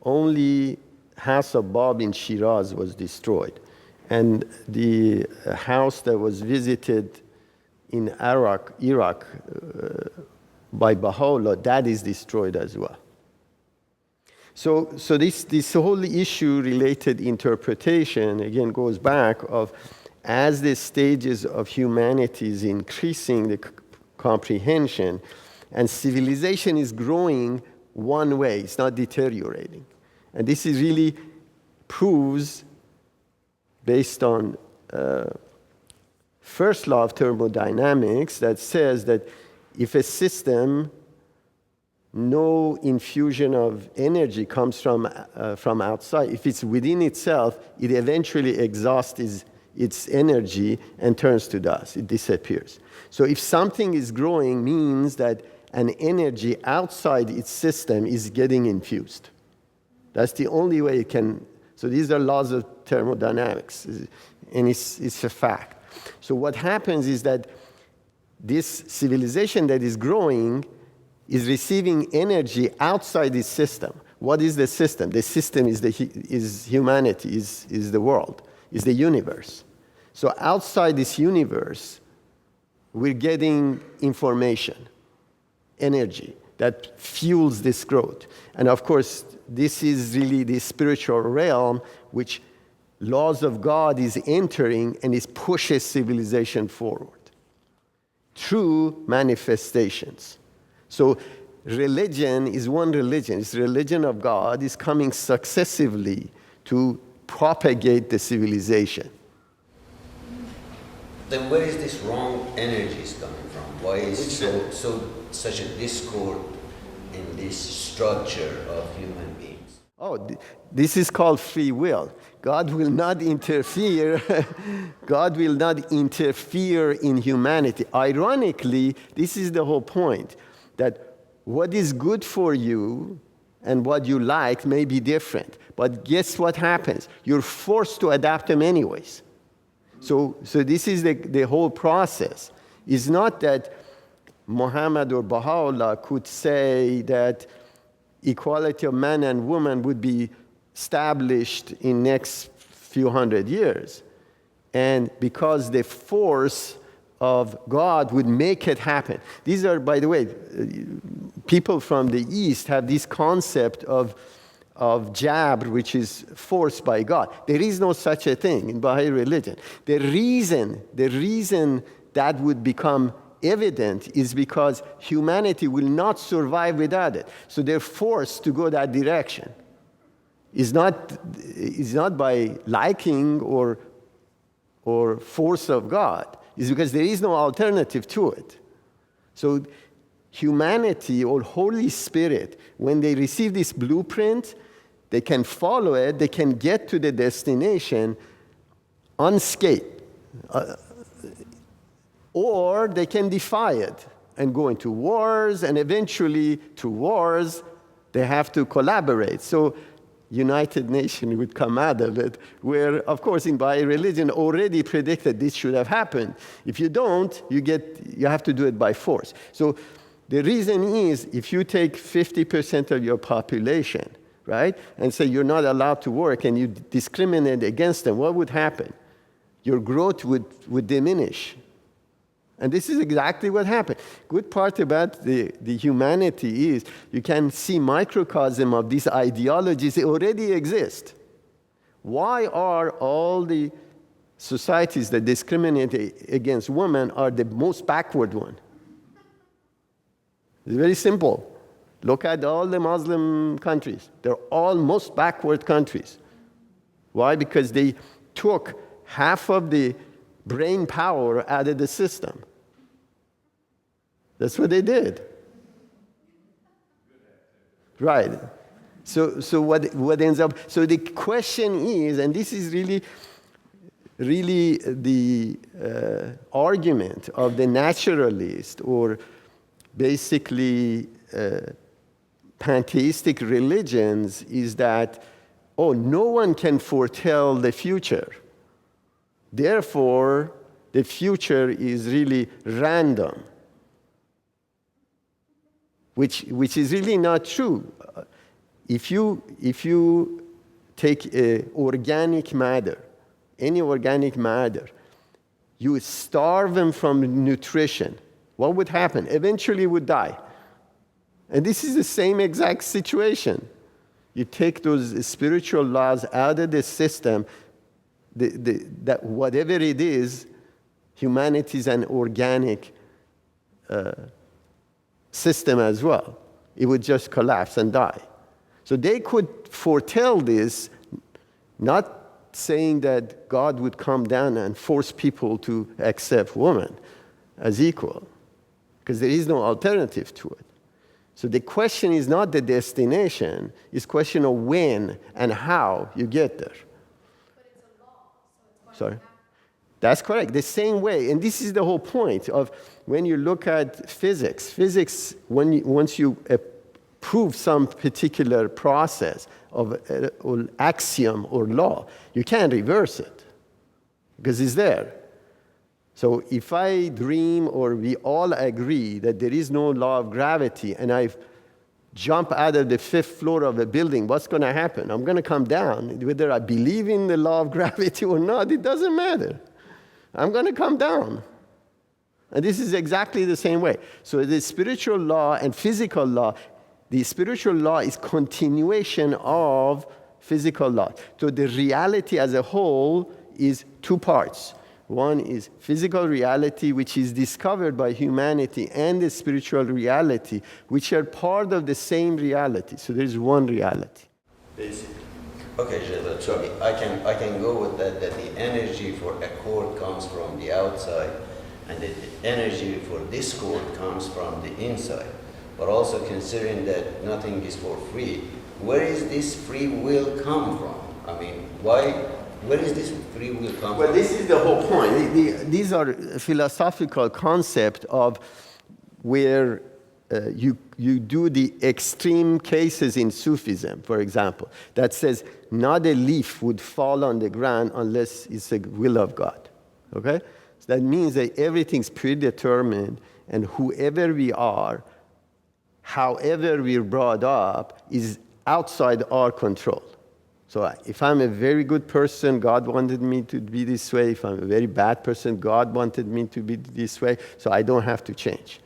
Speaker 1: Only House of Bab'i in Shiráz was destroyed. And the house that was visited in Iraq by Baha'u'llah, that is destroyed as well. So this whole issue related interpretation, again, goes back of as the stages of humanity is increasing the comprehension, and civilization is growing one way, it's not deteriorating. And this is really proves, based on first law of thermodynamics, that says that if a system, no infusion of energy comes from outside, if it's within itself, it eventually exhausts its energy and turns to dust, it disappears. So if something is growing, means that an energy outside its system is getting infused. That's the only way it can. So these are laws of thermodynamics, and it's a fact. So what happens is that this civilization that is growing is receiving energy outside its system. What is the system? The system is humanity, is the world, is the universe. So outside this universe, we're getting information, energy that fuels this growth. And of course, this is really the spiritual realm which laws of God is entering, and it pushes civilization forward through manifestations. So religion is one religion. It's the religion of God is coming successively to propagate the civilization.
Speaker 3: Then where is this wrong energies coming from? Why is such a discord in this structure of human beings?
Speaker 1: Oh, this is called free will. God will not interfere. God will not interfere in humanity. Ironically, this is the whole point, that what is good for you and what you like may be different. But guess what happens? You're forced to adapt them anyways. So this is the whole process. It's not that Muhammad or Baha'u'llah could say that equality of man and woman would be established in next few hundred years. And because the force of God would make it happen. These are, by the way, people from the East have this concept of Jabr, which is forced by God. There is no such a thing in Baha'i religion. The reason that would become evident is because humanity will not survive without it. So they're forced to go that direction. It's not by liking or force of God. It's because there is no alternative to it. So humanity or Holy Spirit, when they receive this blueprint, they can follow it, they can get to the destination unscathed. Or they can defy it and go into wars, and eventually, through wars, they have to collaborate. So United Nations would come out of it, where, of course, in Baha'i religion already predicted this should have happened. If you don't, you have to do it by force. So the reason is, if you take 50% of your population, right, and say you're not allowed to work and you discriminate against them, what would happen? Your growth would diminish. And this is exactly what happened. Good part about the humanity is you can see microcosm of these ideologies already exist. Why are all the societies that discriminate against women are the most backward one? It's very simple. Look at all the Muslim countries. They're all most backward countries. Why? Because they took half of the brain power out of the system. That's what they did. Right. So what ends up, so the question is, and this is really the argument of the naturalist, or basically pantheistic religions, is that, oh, no one can foretell the future. Therefore, the future is really random, which is really not true. If you take organic matter, any organic matter, you starve them from nutrition, what would happen? Eventually it would die. And this is the same exact situation. You take those spiritual laws out of the system, that whatever it is, humanity is an organic system as well. It would just collapse and die. So they could foretell this, not saying that God would come down and force people to accept women as equal, because there is no alternative to it. So the question is not the destination, it's a question of when and how you get there.
Speaker 4: But it's a law, so it's going
Speaker 1: Sorry?
Speaker 4: to happen.
Speaker 1: That's correct. The same way, and this is the whole point of when you look at physics. Physics, once you prove some particular process of or axiom or law, you can't reverse it because it's there. So if I dream, or we all agree that there is no law of gravity, and I jump out of the 5th floor of a building, what's going to happen? I'm going to come down. Whether I believe in the law of gravity or not, it doesn't matter. I'm going to come down. And this is exactly the same way. So the spiritual law and physical law, the spiritual law is continuation of physical law. So the reality as a whole is two parts. One is physical reality, which is discovered by humanity, and the spiritual reality, which are part of the same reality. So there's one reality.
Speaker 3: Basically. Okay, Shiraz, sorry. I can go with that the energy for a chord comes from the outside, and the energy for discord comes from the inside. But also considering that nothing is for free, where is this free will come from? I mean, where is this free will come
Speaker 1: Well,
Speaker 3: from?
Speaker 1: this is the whole point. These are philosophical concepts of where you do the extreme cases in Sufism, for example, that says not a leaf would fall on the ground unless it's the will of God. Okay? So that means that everything's predetermined, and whoever we are, however we're brought up, is outside our control. So if I'm a very good person, God wanted me to be this way. If I'm a very bad person, God wanted me to be this way. So I don't have to change.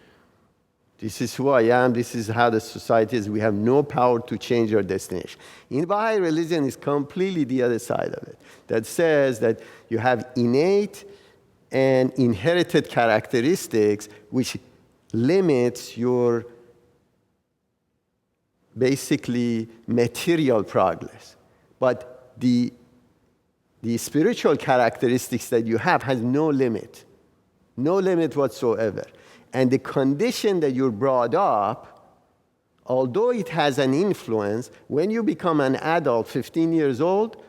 Speaker 1: This is who I am. This is how the society is. We have no power to change our destination. In Baha'i religion, it's completely the other side of it. That says that you have innate and inherited characteristics which limits your basically material progress. But the spiritual characteristics that you have has no limit whatsoever. And the condition that you're brought up, although it has an influence, when you become an adult, 15 years old,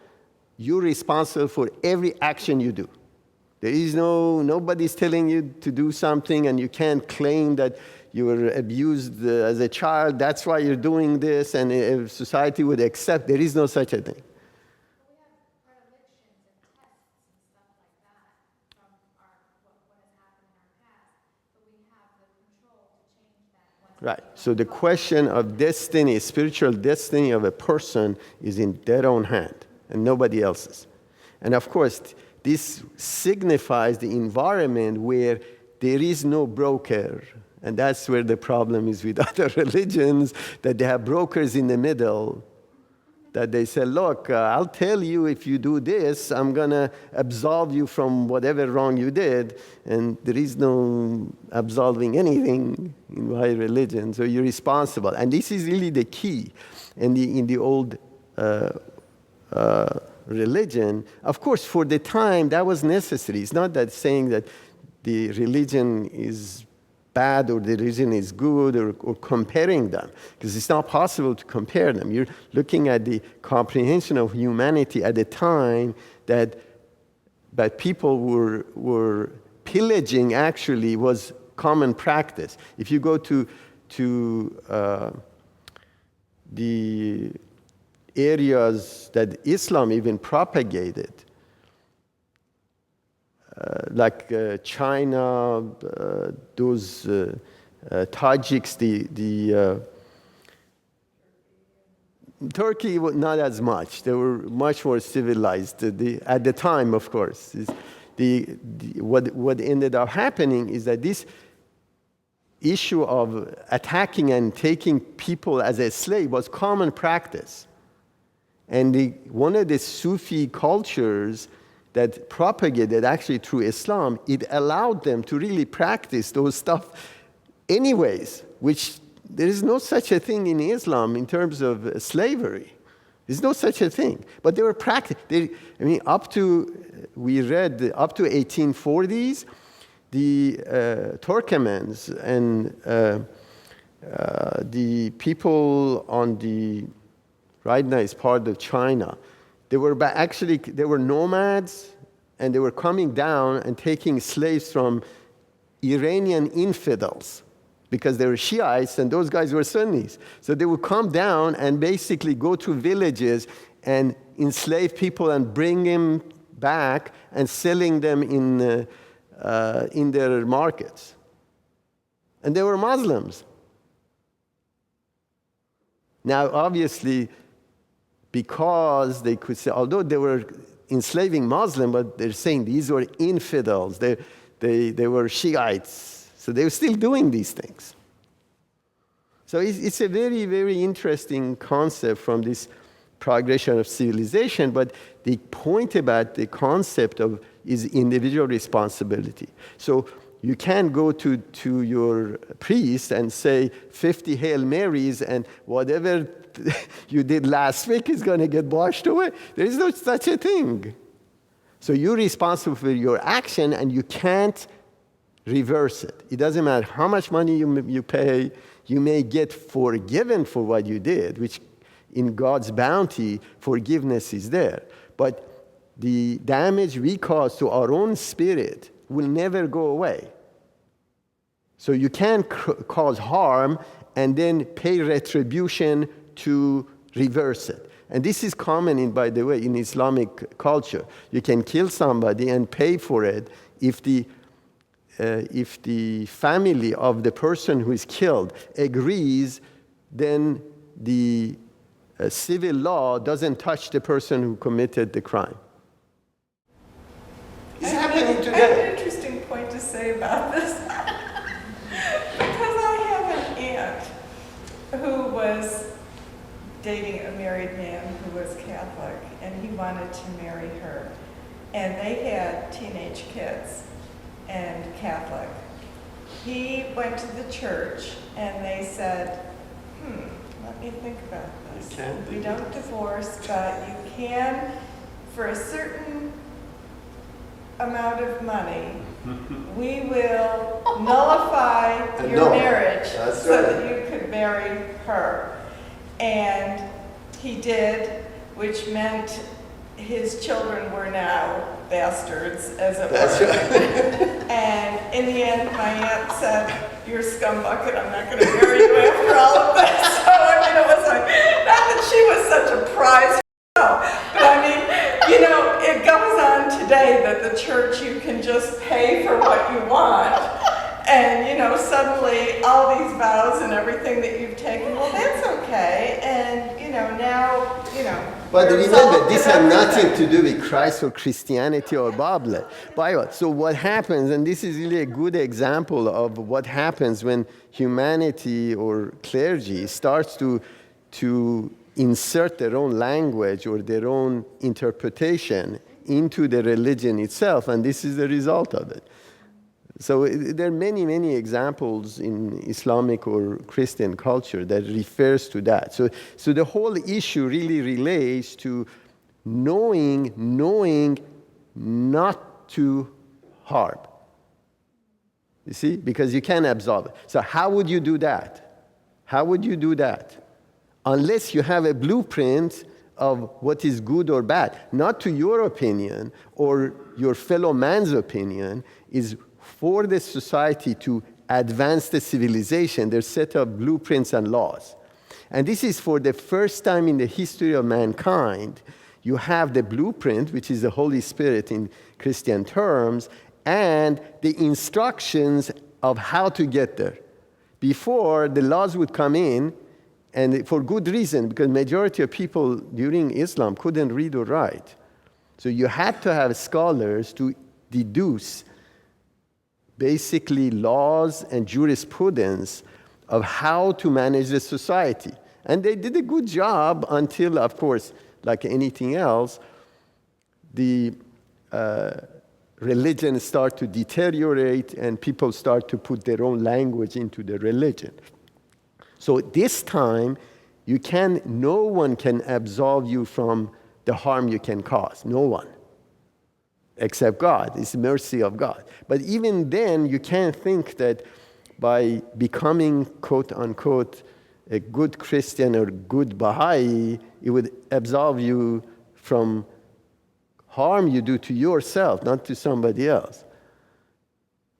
Speaker 1: you're responsible for every action you do. There is nobody's telling you to do something, and you can't claim that you were abused as a child, that's why you're doing this, and if society would accept, there is no such a thing.
Speaker 4: We have predilections and tests and stuff like that from what has happened in our past, but we have the control to change that.
Speaker 1: Right. So the question of destiny, spiritual destiny of a person, is in their own hand and nobody else's. And of course, this signifies the environment where there is no broker. And that's where the problem is with other religions, that they have brokers in the middle that they say, look, I'll tell you if you do this, I'm going to absolve you from whatever wrong you did. And there is no absolving anything in Baha'i religion, so you're responsible. And this is really the key in the old religion. Of course, for the time, that was necessary. It's not that saying that the religion is bad or the religion is good, or comparing them, because it's not possible to compare them. You're looking at the comprehension of humanity at the time that people were pillaging actually was common practice. If you go to the areas that Islam even propagated, like China, those Tajiks, the Turkey, not as much. They were much more civilized at the time, of course. What ended up happening is that this issue of attacking and taking people as a slave was common practice. And one of the Sufi cultures that propagated actually through Islam, it allowed them to really practice those stuff anyways, which there is no such a thing in Islam in terms of slavery. There's no such a thing. But they were practicing. We read up to 1840s, the Turkmens and the people on the right now is part of China. They were nomads, and they were coming down and taking slaves from Iranian infidels because they were Shiites and those guys were Sunnis. So they would come down and basically go to villages and enslave people and bring them back and selling them in their markets. And they were Muslims. Now, obviously, because they could say, although they were enslaving Muslims, but they're saying these were infidels, they were Shiites, so they were still doing these things. So it's a very, very interesting concept from this progression of civilization, but the point about the concept is individual responsibility. So you can't go to your priest and say 50 Hail Marys and whatever you did last week is going to get washed away. There is no such a thing. So you're responsible for your action and you can't reverse it. It doesn't matter how much money you pay. You may get forgiven for what you did, which in God's bounty, forgiveness is there. But the damage we cause to our own spirit will never go away. So you can't cause harm and then pay retribution to reverse it. And this is common, by the way, in Islamic culture. You can kill somebody and pay for it if the family of the person who is killed agrees, then the civil law doesn't touch the person who committed the crime. It's happening
Speaker 2: I
Speaker 1: today.
Speaker 2: have an interesting point to say about this. Because I have an aunt who was dating a married man who was Catholic, and he wanted to marry her. And they had teenage kids and Catholic. He went to the church and they said, let me think about this. We don't divorce, but you can, for a certain amount of money, we will nullify your marriage so that you could marry her. And he did, which meant his children were now bastards, as it were. And in the end, my aunt said, "You're a scumbucket, I'm not going to marry you after all of this." So, I mean, it was like, not that she was such a prize, but I mean, it goes on today that the church, you can just pay for what you want. And, suddenly all these vows and everything that you've taken, well, that's okay. And, now,
Speaker 1: But remember, this has nothing to do with Christ or Christianity or Bab'i. So what happens, and this is really a good example of what happens when humanity or clergy starts to insert their own language or their own interpretation into the religion itself, and this is the result of it. So there are many, many examples in Islamic or Christian culture that refers to that. So the whole issue really relates to knowing not to harm. You see? Because you can't absolve it. So how would you do that? How would you do that? Unless you have a blueprint of what is good or bad, not to your opinion or your fellow man's opinion, is for the society to advance the civilization, there's a set of blueprints and laws. And this is for the first time in the history of mankind. You have the blueprint, which is the Holy Spirit in Christian terms, and the instructions of how to get there. Before, the laws would come in, and for good reason, because majority of people during Islam couldn't read or write. So you had to have scholars to deduce basically laws and jurisprudence of how to manage the society. And they did a good job until, of course, like anything else, the religion start to deteriorate and people start to put their own language into the religion. So this time, no one can absolve you from the harm you can cause. No one. Except God. It's the mercy of God. But even then, you can't think that by becoming, quote unquote, a good Christian or good Baha'i, it would absolve you from harm you do to yourself, not to somebody else.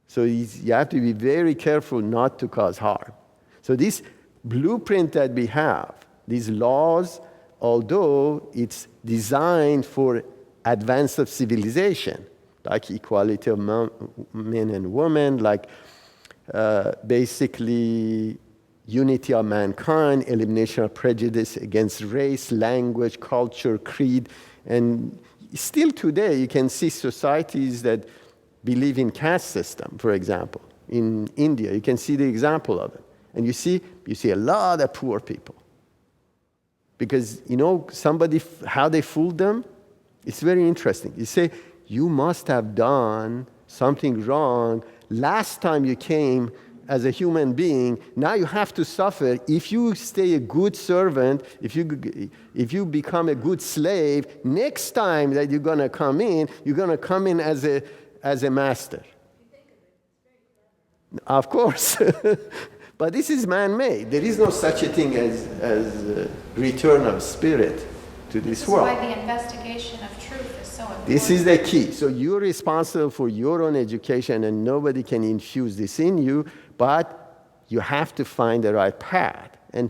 Speaker 1: So you have to be very careful not to cause harm. So this blueprint that we have, these laws, although it's designed for advance of civilization, like equality of men and women, like basically unity of mankind, elimination of prejudice against race, language, culture, creed. And still today, you can see societies that believe in caste system, for example. In India, you can see the example of it. And you see a lot of poor people. Because, how they fooled them? It's very interesting. You say, you must have done something wrong last time you came as a human being. Now you have to suffer. If you stay a good servant, if you become a good slave, next time that you're going to come in, you're going to come in as a master. Of course. But this is man-made. There is no such a thing as return of spirit to this world.
Speaker 4: This is why the investigation of truth is so important.
Speaker 1: This is the key. So you're responsible for your own education, and nobody can infuse this in you, but you have to find the right path. And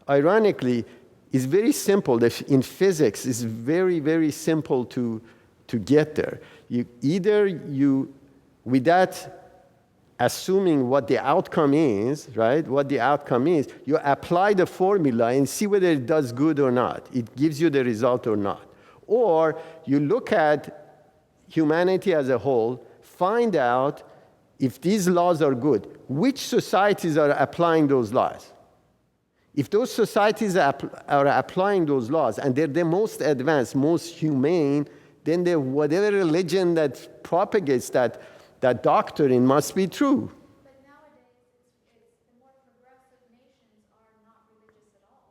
Speaker 1: ironically, it's very simple. In physics, it's very, very simple to get there. Without assuming what the outcome is, right? What the outcome is, you apply the formula and see whether it does good or not. It gives you the result or not. Or you look at humanity as a whole, find out if these laws are good, which societies are applying those laws. If those societies are applying those laws and they're the most advanced, most humane, then whatever religion that propagates that doctrine must be true.
Speaker 4: But nowadays, the more progressive nations are not religious at all.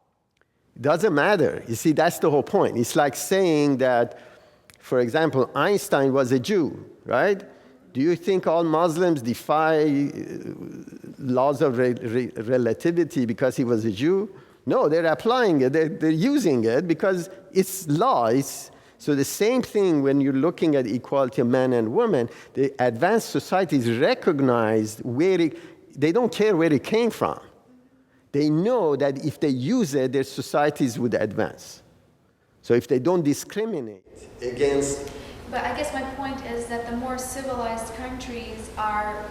Speaker 1: It doesn't matter. You see, that's the whole point. It's like saying that, for example, Einstein was a Jew, right? Do you think all Muslims defy laws of relativity because he was a Jew? No, they're applying it. They're using it because it's law. So the same thing when you're looking at equality of man and woman, the advanced societies recognize they don't care where it came from. They know that if they use it, their societies would advance. So if they don't discriminate against...
Speaker 4: But I guess my point is that the more civilized countries are,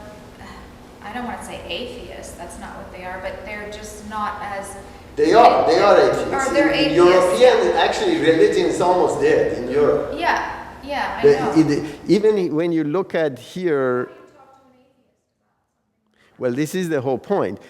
Speaker 4: I don't want to say atheists, that's not what they are, but they're just not as...
Speaker 1: They are atheists.
Speaker 4: Or they're atheists.
Speaker 1: European, actually, religion is almost dead in Europe.
Speaker 4: Yeah, I know.
Speaker 1: Even when you look at here, well, this is the whole point.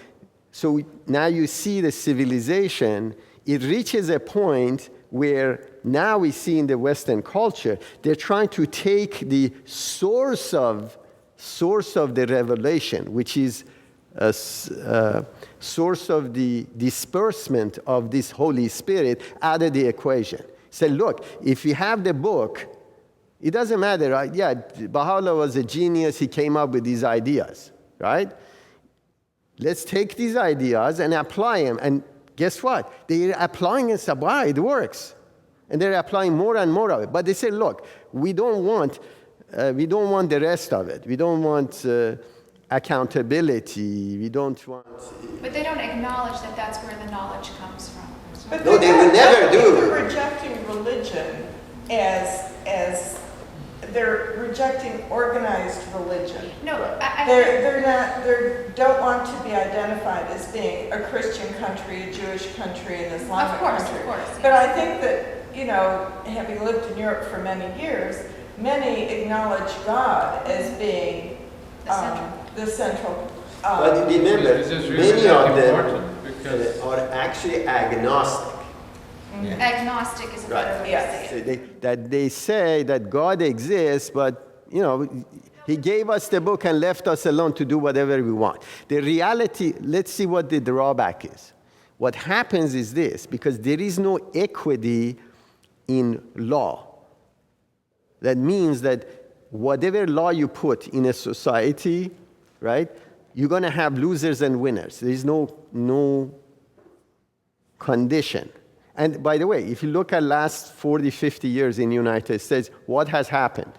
Speaker 1: So now you see the civilization it reaches a point where now we see in the Western culture, they're trying to take the source of the revelation, which is a source of the disbursement of this Holy Spirit, out of the equation. Say, look, if you have the book, it doesn't matter, right? Yeah, Baha'u'llah was a genius. He came up with these ideas, right? Let's take these ideas and apply them. And guess what? They're applying it. Wow, it works. And they're applying more and more of it. But they say, look, we don't want the rest of it. We don't want accountability. We don't want...
Speaker 4: But they don't acknowledge that that's where the knowledge comes from.
Speaker 2: But
Speaker 3: No, they would never do.
Speaker 2: They're rejecting religion as they're rejecting organized religion.
Speaker 4: No,
Speaker 2: They don't want to be identified as being a Christian country, a Jewish country, an Islamic country.
Speaker 4: Of course.
Speaker 2: But I think that, having lived in Europe for many years, many acknowledge God as being the central.
Speaker 3: But remember,
Speaker 6: This is really
Speaker 3: many of
Speaker 6: important
Speaker 3: them
Speaker 6: because-
Speaker 3: are actually agnostic.
Speaker 4: Agnostic is a better way to
Speaker 2: Yes.
Speaker 4: say it.
Speaker 1: That they say that God exists, but, he gave us the book and left us alone to do whatever we want. The reality, let's see what the drawback is. What happens is this, because there is no equity in law. That means that whatever law you put in a society, right, you're going to have losers and winners. There is no condition. And by the way, if you look at last 40, 50 years in the United States, what has happened?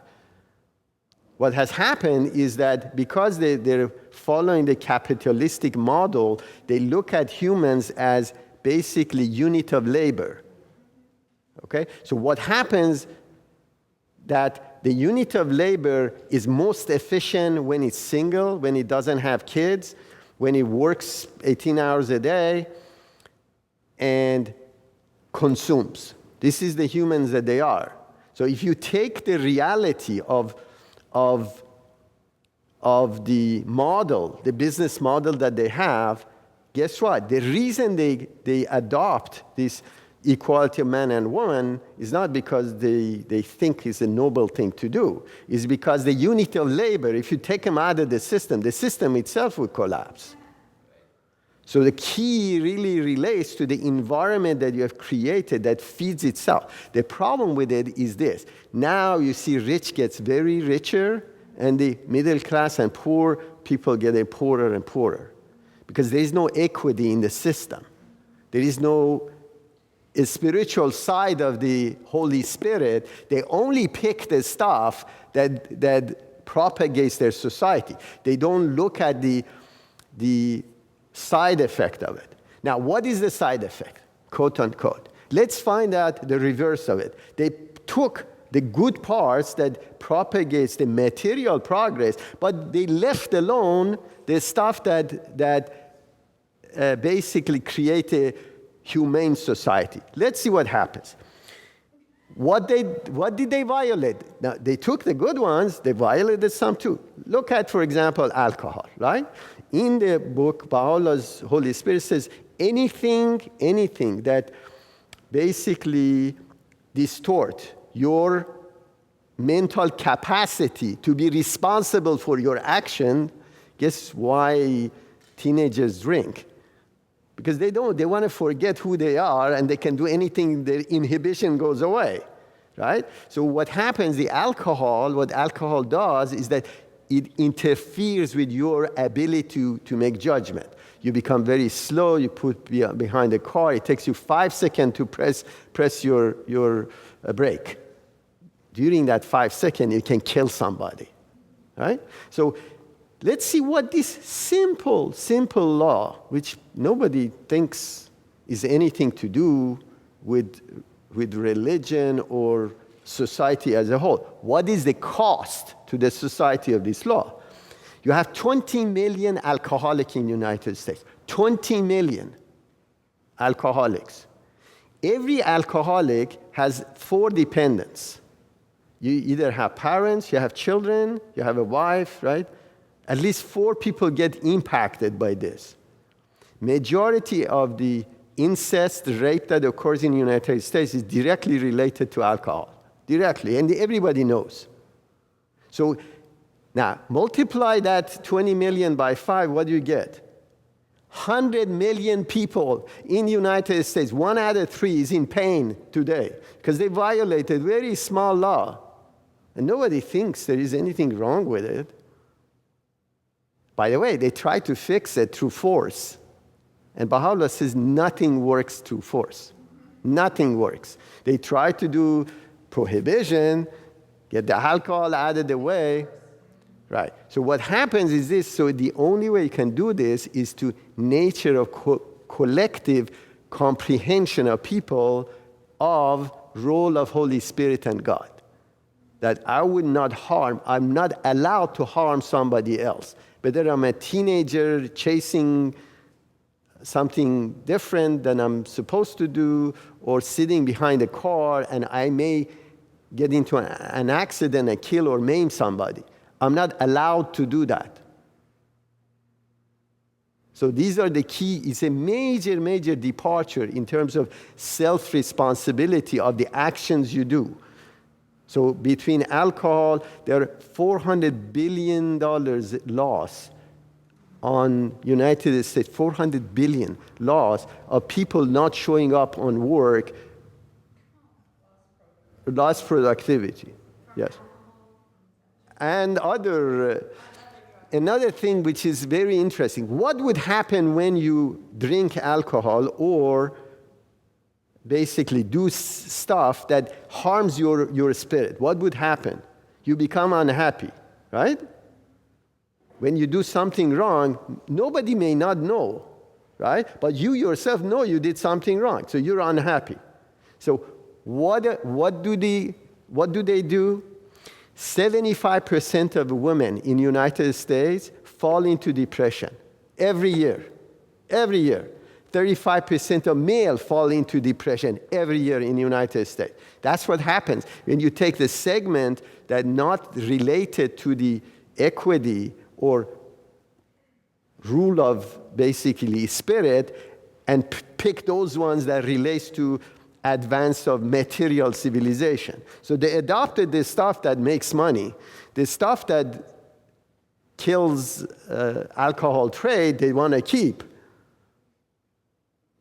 Speaker 1: What has happened is that because they're following the capitalistic model, they look at humans as basically unit of labor. Okay? So what happens that the unit of labor is most efficient when it's single, when it doesn't have kids, when it works 18 hours a day, and consumes. This is the humans that they are. So if you take the reality of the model, the business model that they have, guess what? The reason they adopt this equality of man and woman is not because they think it's a noble thing to do. It's because the unit of labor, if you take them out of the system itself would collapse. So the key really relates to the environment that you have created that feeds itself. The problem with it is this. Now you see rich gets very richer, and the middle class and poor people get poorer and poorer. Because there is no equity in the system. There is no spiritual side of the Holy Spirit. They only pick the stuff that propagates their society. They don't look at the side effect of it. Now, what is the side effect, quote unquote? Let's find out the reverse of it. They took the good parts that propagates the material progress, but they left alone the stuff that basically create a humane society. Let's see what happens. What did they violate? Now, they took the good ones, they violated some too. Look at, for example, alcohol, right? In the book, Baha'u'llah's Holy Spirit says anything that basically distort your mental capacity to be responsible for your action. Guess why teenagers drink? Because they want to forget who they are, and they can do anything, their inhibition goes away, right? So what happens, what alcohol does is that it interferes with your ability to make judgment. You become very slow, you put behind the car, it takes you 5 seconds to press your brake. During that 5 seconds, you can kill somebody, right? So let's see what this simple law, which nobody thinks is anything to do with religion or society as a whole. What is the cost to the society of this law? You have 20 million alcoholics in the United States. 20 million alcoholics. Every alcoholic has 4 dependents. You either have parents, you have children, you have a wife, right? At least 4 people get impacted by this. Majority of the incest, rape that occurs in the United States is directly related to alcohol. Directly, and everybody knows. So now, multiply that 20 million by 5, what do you get? 100 million people in the United States, 1 out of 3 is in pain today because they violated very small law. And nobody thinks there is anything wrong with it. By the way, they try to fix it through force. And Baha'u'llah says nothing works through force. Nothing works. They try to do prohibition, get the alcohol out of the way. Right. So what happens is this, so the only way you can do this is to nature of collective comprehension of people of role of Holy Spirit and God. That I would not harm, I'm not allowed to harm somebody else. Whether I'm a teenager chasing something different than I'm supposed to do, or sitting behind a car and I may get into an accident and kill or maim somebody. I'm not allowed to do that. So these are the key. It's a major, major departure in terms of self-responsibility of the actions you do. So between alcohol, there are $400 billion loss on United States, 400 billion loss of people not showing up on work, lost productivity. Yes. And another thing which is very interesting, what would happen when you drink alcohol or basically do stuff that harms your spirit? What would happen? You become unhappy, right? When you do something wrong, nobody may not know, right? But you yourself know you did something wrong, so you're unhappy. So what do they do? 75% of women in the United States fall into depression every year. Every year. 35% of males fall into depression every year in the United States. That's what happens when you take the segment that not related to the equity or rule of basically spirit and pick those ones that relates to advance of material civilization. So they adopted the stuff that makes money. The stuff that kills alcohol trade, they want to keep.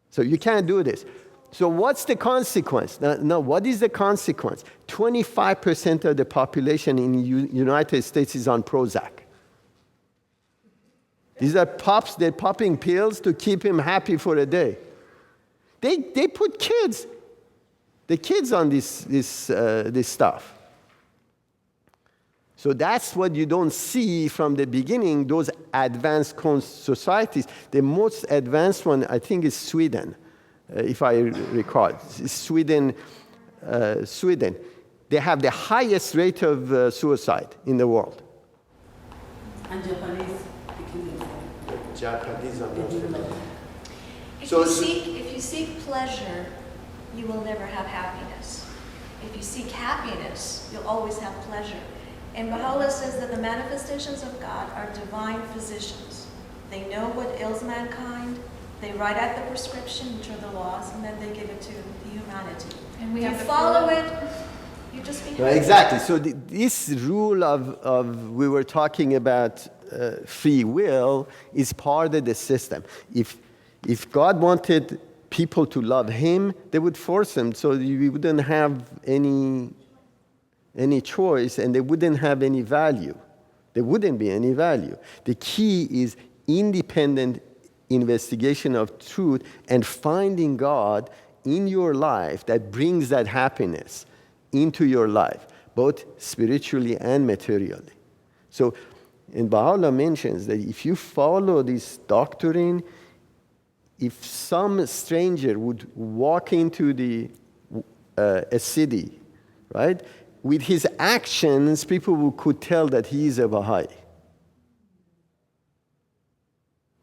Speaker 1: So you can't do this. So what's the consequence? Now, what is the consequence? 25% of the population in the United States is on Prozac. These are pups, they're popping pills to keep him happy for a day. They put the kids on this stuff. So that's what you don't see from the beginning, those advanced societies. The most advanced one, I think, is Sweden, if I recall. Sweden. They have the highest rate of suicide in the world.
Speaker 8: And Japanese.
Speaker 1: Japanese are not familiar.
Speaker 7: If you seek pleasure, you will never have happiness. If you seek happiness, you'll always have pleasure. And Baha'u'llah says that the manifestations of God are divine physicians. They know what ails mankind, they write out the prescription, which are the laws, and then they give it to the humanity.
Speaker 4: And we
Speaker 7: if
Speaker 4: have
Speaker 7: you
Speaker 4: to
Speaker 7: follow it, you just be happy.
Speaker 1: Exactly. So this rule of we were talking about free will is part of the system. If God wanted people to love Him, they would force Him, so we wouldn't have any choice, and they wouldn't have any value. There wouldn't be any value. The key is independent investigation of truth and finding God in your life that brings that happiness into your life, both spiritually and materially. So, and Baha'u'llah mentions that if you follow this doctrine, if some stranger would walk into a city, right, with his actions, people could tell that he is a Baha'i.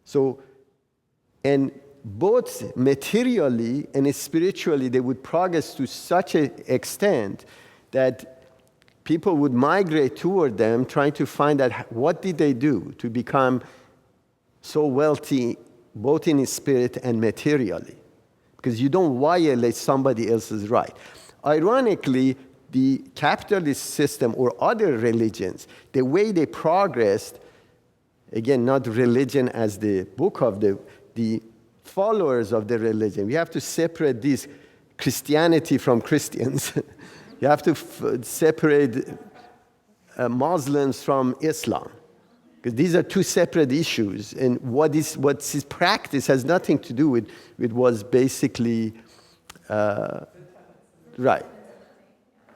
Speaker 1: So, and both materially and spiritually, they would progress to such an extent that people would migrate toward them, trying to find out what did they do to become so wealthy, both in spirit and materially. because you don't violate somebody else's right. Ironically, the capitalist system or other religions, the way they progressed, again, not religion as the book of the followers of the religion. We have to separate this Christianity from Christians. You have to separate Muslims from Islam. Because these are two separate issues. And what's his practice has nothing to do with what's basically right.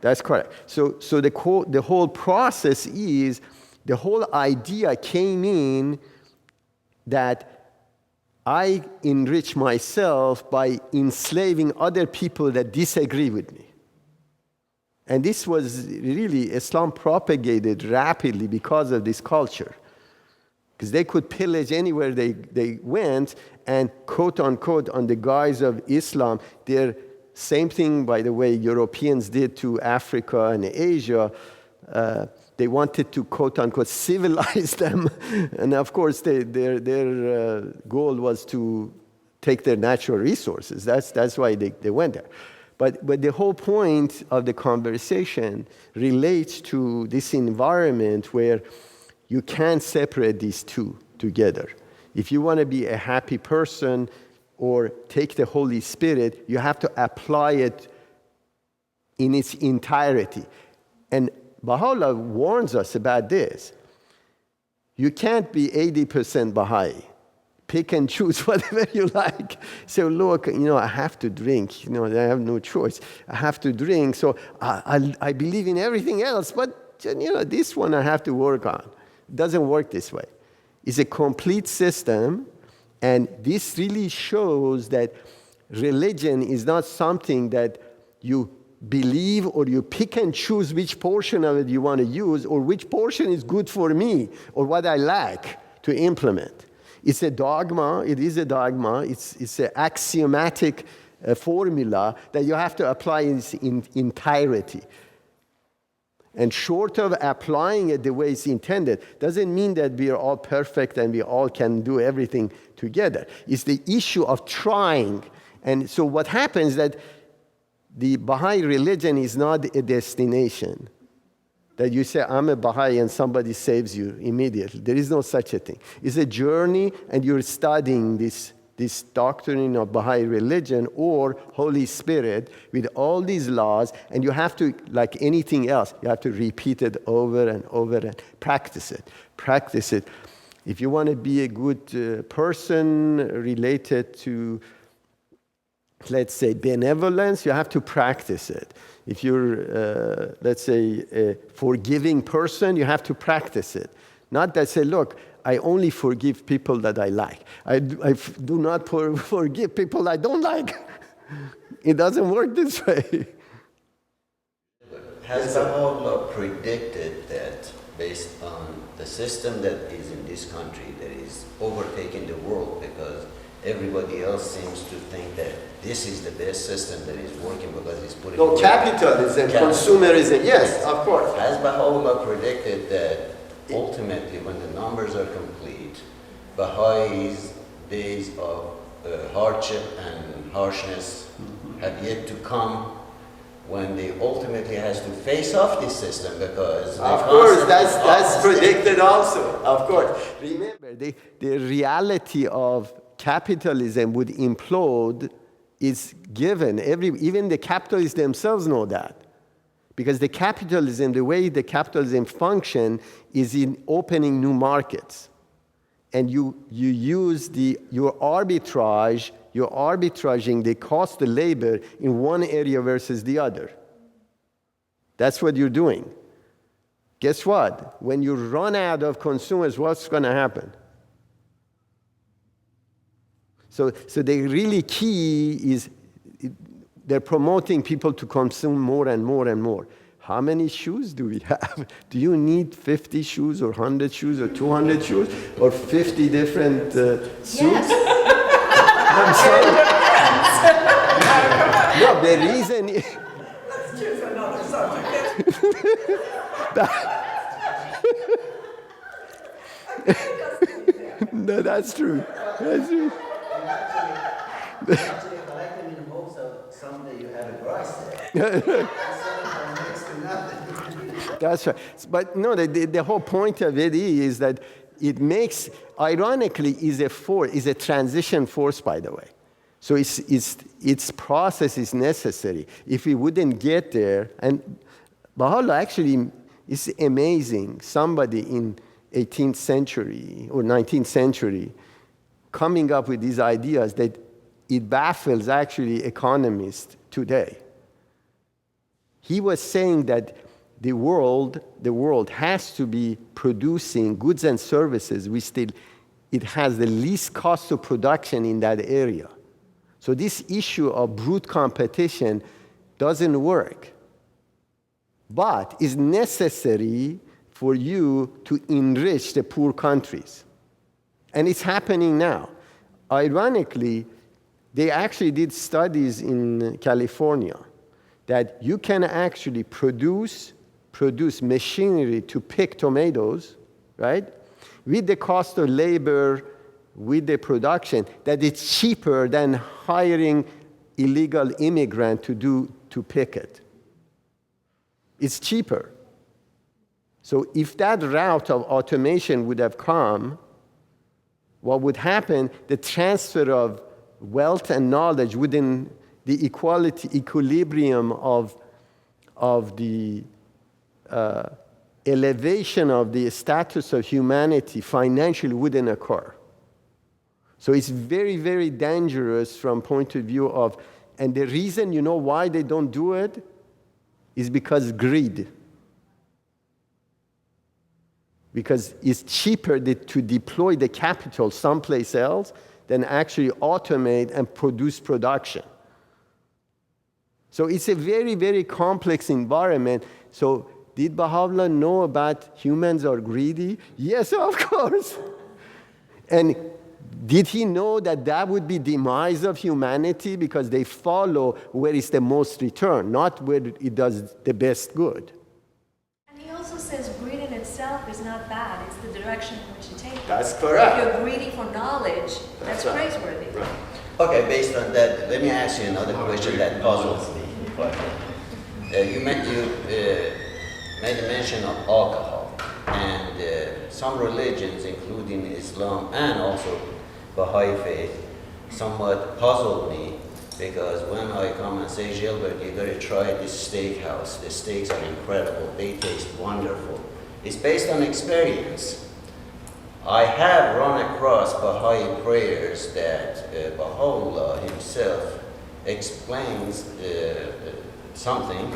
Speaker 1: That's correct. So the whole process is, the whole idea came in that I enrich myself by enslaving other people that disagree with me. And this was really, Islam propagated rapidly because of this culture. Because they could pillage anywhere they went, and quote unquote, on the guise of Islam, they're same thing, by the way, Europeans did to Africa and Asia. They wanted to, quote unquote, civilize them. And of course, their goal was to take their natural resources. That's why they went there. But the whole point of the conversation relates to this environment where you can't separate these two together. If you want to be a happy person, or take the Holy Spirit, you have to apply it in its entirety. And Baha'u'llah warns us about this. You can't be 80% Baha'i. Pick and choose whatever you like. So look, I have to drink. I have no choice. I have to drink. So I believe in everything else, but this one I have to work on. It doesn't work this way. It's a complete system. And this really shows that religion is not something that you believe or you pick and choose which portion of it you want to use, or which portion is good for me or what I like to implement. It's a dogma. It is a dogma. It's an axiomatic formula that you have to apply in its entirety. And short of applying it the way it's intended, doesn't mean that we are all perfect and we all can do everything together. It's the issue of trying. And so what happens is that the Baha'i religion is not a destination. That you say, I'm a Baha'i, and somebody saves you immediately. There is no such a thing. It's a journey, and you're studying this doctrine of Baha'i religion or Holy Spirit with all these laws, and you have to, like anything else, you have to repeat it over and over and practice it. Practice it. If you want to be a good person related to, let's say, benevolence, you have to practice it. If you're, let's say, a forgiving person, you have to practice it. Not that say, look, I only forgive people that I like. I do not forgive people I don't like. It doesn't work this way.
Speaker 3: Has Baha'u'llah predicted that based on the system that is in this country that is overtaking the world, because everybody else seems to think that this is the best system that is working because it's putting...
Speaker 1: No, capitalism, consumerism, yes, of course.
Speaker 3: Has Baha'u'llah predicted that ultimately, when the numbers are complete, Baha'is' days of hardship and harshness have yet to come, when they ultimately has to face off this system, because...
Speaker 1: Of course, that's predicted also, of course. Remember, the reality of capitalism would implode is given. Even the capitalists themselves know that. Because the capitalism, the way the capitalism function is in opening new markets. And you use your arbitraging the cost of labor in one area versus the other. That's what you're doing. Guess what? When you run out of consumers, what's going to happen? So the really key is they're promoting people to consume more and more and more. How many shoes do we have? Do you need 50 shoes or 100 shoes or 200 shoes or 50 different suits?
Speaker 7: Yes.
Speaker 1: I'm sorry. No, the reason is...
Speaker 2: Let's choose another subject.
Speaker 1: No, that's true. That's true.
Speaker 9: Actually, collecting
Speaker 1: That's right. But no, the whole point of it is that it makes, ironically, is a transition force, by the way. So its process is necessary. If we wouldn't get there, and Baha'u'llah actually is amazing. Somebody in 18th century or 19th century coming up with these ideas that it baffles actually economists today. He was saying that the world has to be producing goods and services which it has the least cost of production in that area. So this issue of brute competition doesn't work, but is necessary for you to enrich the poor countries. And it's happening now. Ironically, they actually did studies in California that you can actually produce machinery to pick tomatoes, right? With the cost of labor, with the production, that it's cheaper than hiring illegal immigrant to pick it. It's cheaper. So if that route of automation would have come, what would happen? The transfer of wealth and knowledge within the equilibrium of the elevation of the status of humanity financially wouldn't occur. So it's very, very dangerous from point of view of, and the reason you know why they don't do it is because greed. Because it's cheaper to deploy the capital someplace else than actually automate and produce production. So it's a very, very complex environment. So did Baha'u'llah know about humans are greedy? Yes, of course. And did he know that would be demise of humanity because they follow where is the most return, not where it does the best good?
Speaker 7: And he also says greed in itself is not bad. It's the direction in which you take it.
Speaker 3: That's correct.
Speaker 7: If you're greedy for knowledge, that's
Speaker 3: right.
Speaker 7: praiseworthy.
Speaker 3: Right. Okay, based on that, let me ask you another question that puzzles me. You made a mention of alcohol, and some religions, including Islam and also Baha'i faith, somewhat puzzled me because when I come and say, Gilbert, you gotta try this steakhouse. The steaks are incredible. They taste wonderful. It's based on experience. I have run across Baha'i prayers that Baha'u'llah himself explains something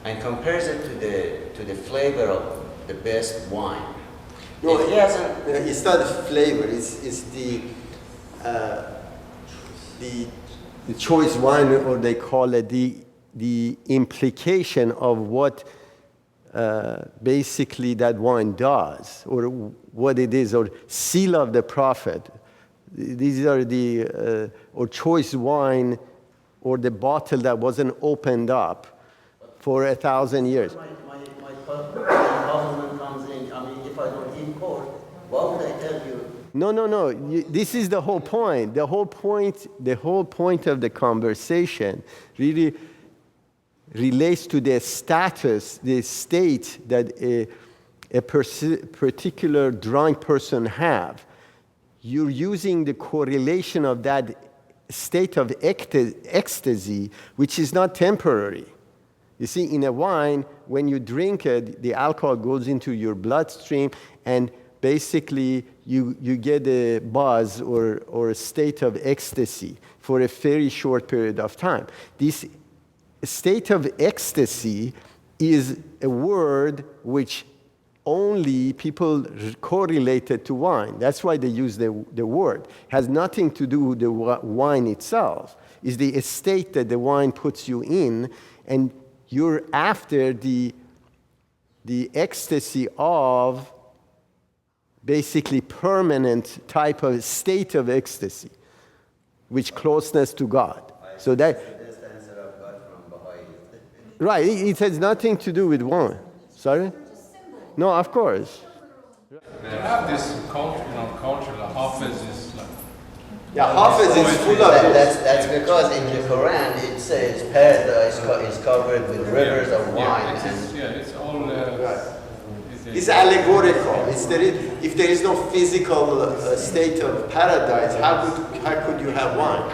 Speaker 3: and compares it to the flavor of the best wine.
Speaker 1: No,
Speaker 3: if he hasn't,
Speaker 1: it's not the flavor. It's the choice wine, or they call it the implication of what basically that wine does, or what it is, or seal of the prophet. These are the or choice wine, or the bottle that wasn't opened up for 1,000 years.
Speaker 3: My puzzlement comes in. I mean, if I don't eat pork, what would I tell you?
Speaker 1: No. This is the whole point. The whole point of the conversation really relates to the status, the state that a particular drunk person have. You're using the correlation of that state of ecstasy, which is not temporary. You see, in a wine, when you drink it, the alcohol goes into your bloodstream, and basically you get a buzz or a state of ecstasy for a very short period of time. This state of ecstasy is a word which only people correlated to wine. That's why they use the word. It has nothing to do with the wine itself. It's the state that the wine puts you in, and you're after the ecstasy of basically permanent type of state of ecstasy, which closeness to God. So that,
Speaker 3: That's the answer I've got from Baha'i.
Speaker 1: right, it has nothing to do with wine. Sorry? No, of course.
Speaker 6: They have this culture, culture, the Hafiz is like
Speaker 1: Yeah, Hafiz is full of this.
Speaker 3: That's because in the Quran it says paradise is covered with rivers of wine.
Speaker 6: It's all.
Speaker 1: Right. It's allegorical. If there is no physical state of paradise, how could you have wine?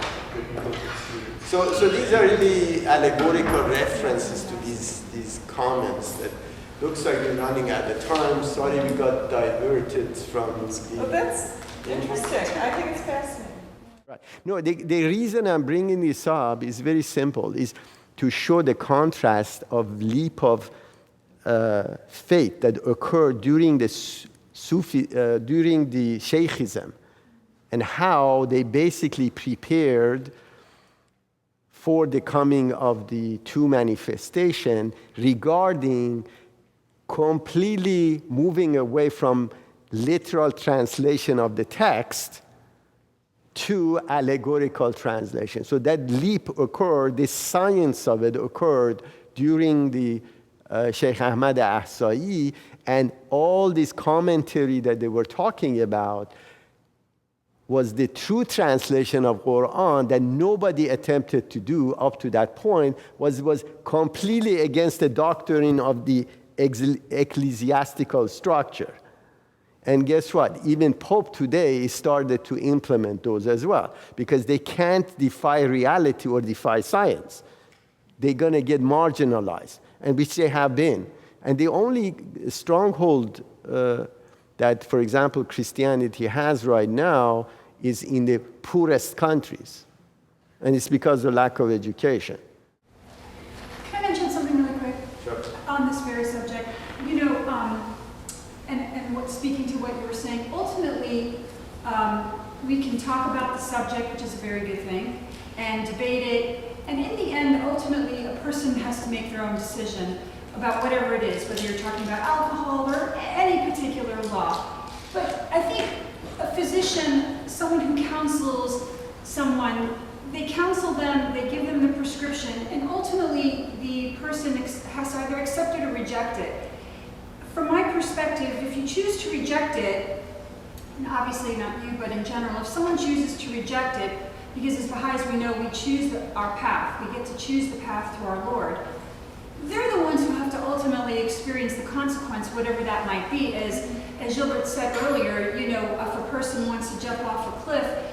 Speaker 1: So these are really allegorical references to these comments that looks like we're running out of time. Sorry we got diverted from
Speaker 2: Well, that's interesting. I think it's fascinating.
Speaker 1: Right. No, the reason I'm bringing this up is very simple, is to show the contrast of leap of faith that occurred during the during the Shaykhism, and how they basically prepared for the coming of the two manifestation regarding completely moving away from literal translation of the text to allegorical translation. So that leap occurred, the science of it occurred during the Sheikh Ahmad Ahsa'i, and all this commentary that they were talking about was the true translation of Quran that nobody attempted to do up to that point, was completely against the doctrine of the ecclesiastical structure. And guess what? Even Pope today started to implement those as well, because they can't defy reality or defy science. They're going to get marginalized, and which they have been. And the only stronghold that, for example, Christianity has right now is in the poorest countries. And it's because of lack of education.
Speaker 9: Can I mention something really quick?
Speaker 1: Sure.
Speaker 9: On this very subject? You know, speaking to what you were saying, ultimately, we can talk about the subject, which is a very good thing, and debate it. And in the end, ultimately, a person has to make their own decision about whatever it is, whether you're talking about alcohol or any particular law. But I think a physician, someone who counsels someone, they counsel them, they give them the prescription, and ultimately the person has to either accept it or reject it. From my perspective, if you choose to reject it, and obviously not you, but in general, if someone chooses to reject it, because as Baha'is we know we choose our path, we get to choose the path to our Lord, they're the ones who have to ultimately experience the consequence, whatever that might be. As Gilbert said earlier, you know, if a person wants to jump off a cliff,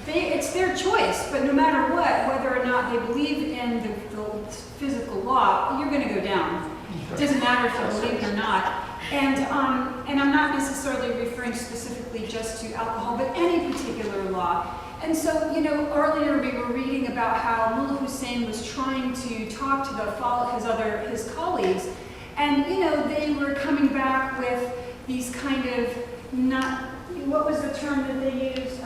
Speaker 9: it's their choice, but no matter what, whether or not they believe in the physical law, you're going to go down. It doesn't matter if you believe it or not. And I'm not necessarily referring specifically just to alcohol, but any particular law. And so, you know, earlier we were reading about how Mullá Husayn was trying to talk to his colleagues, and you know, they were coming back with these kind of what was the term that they used?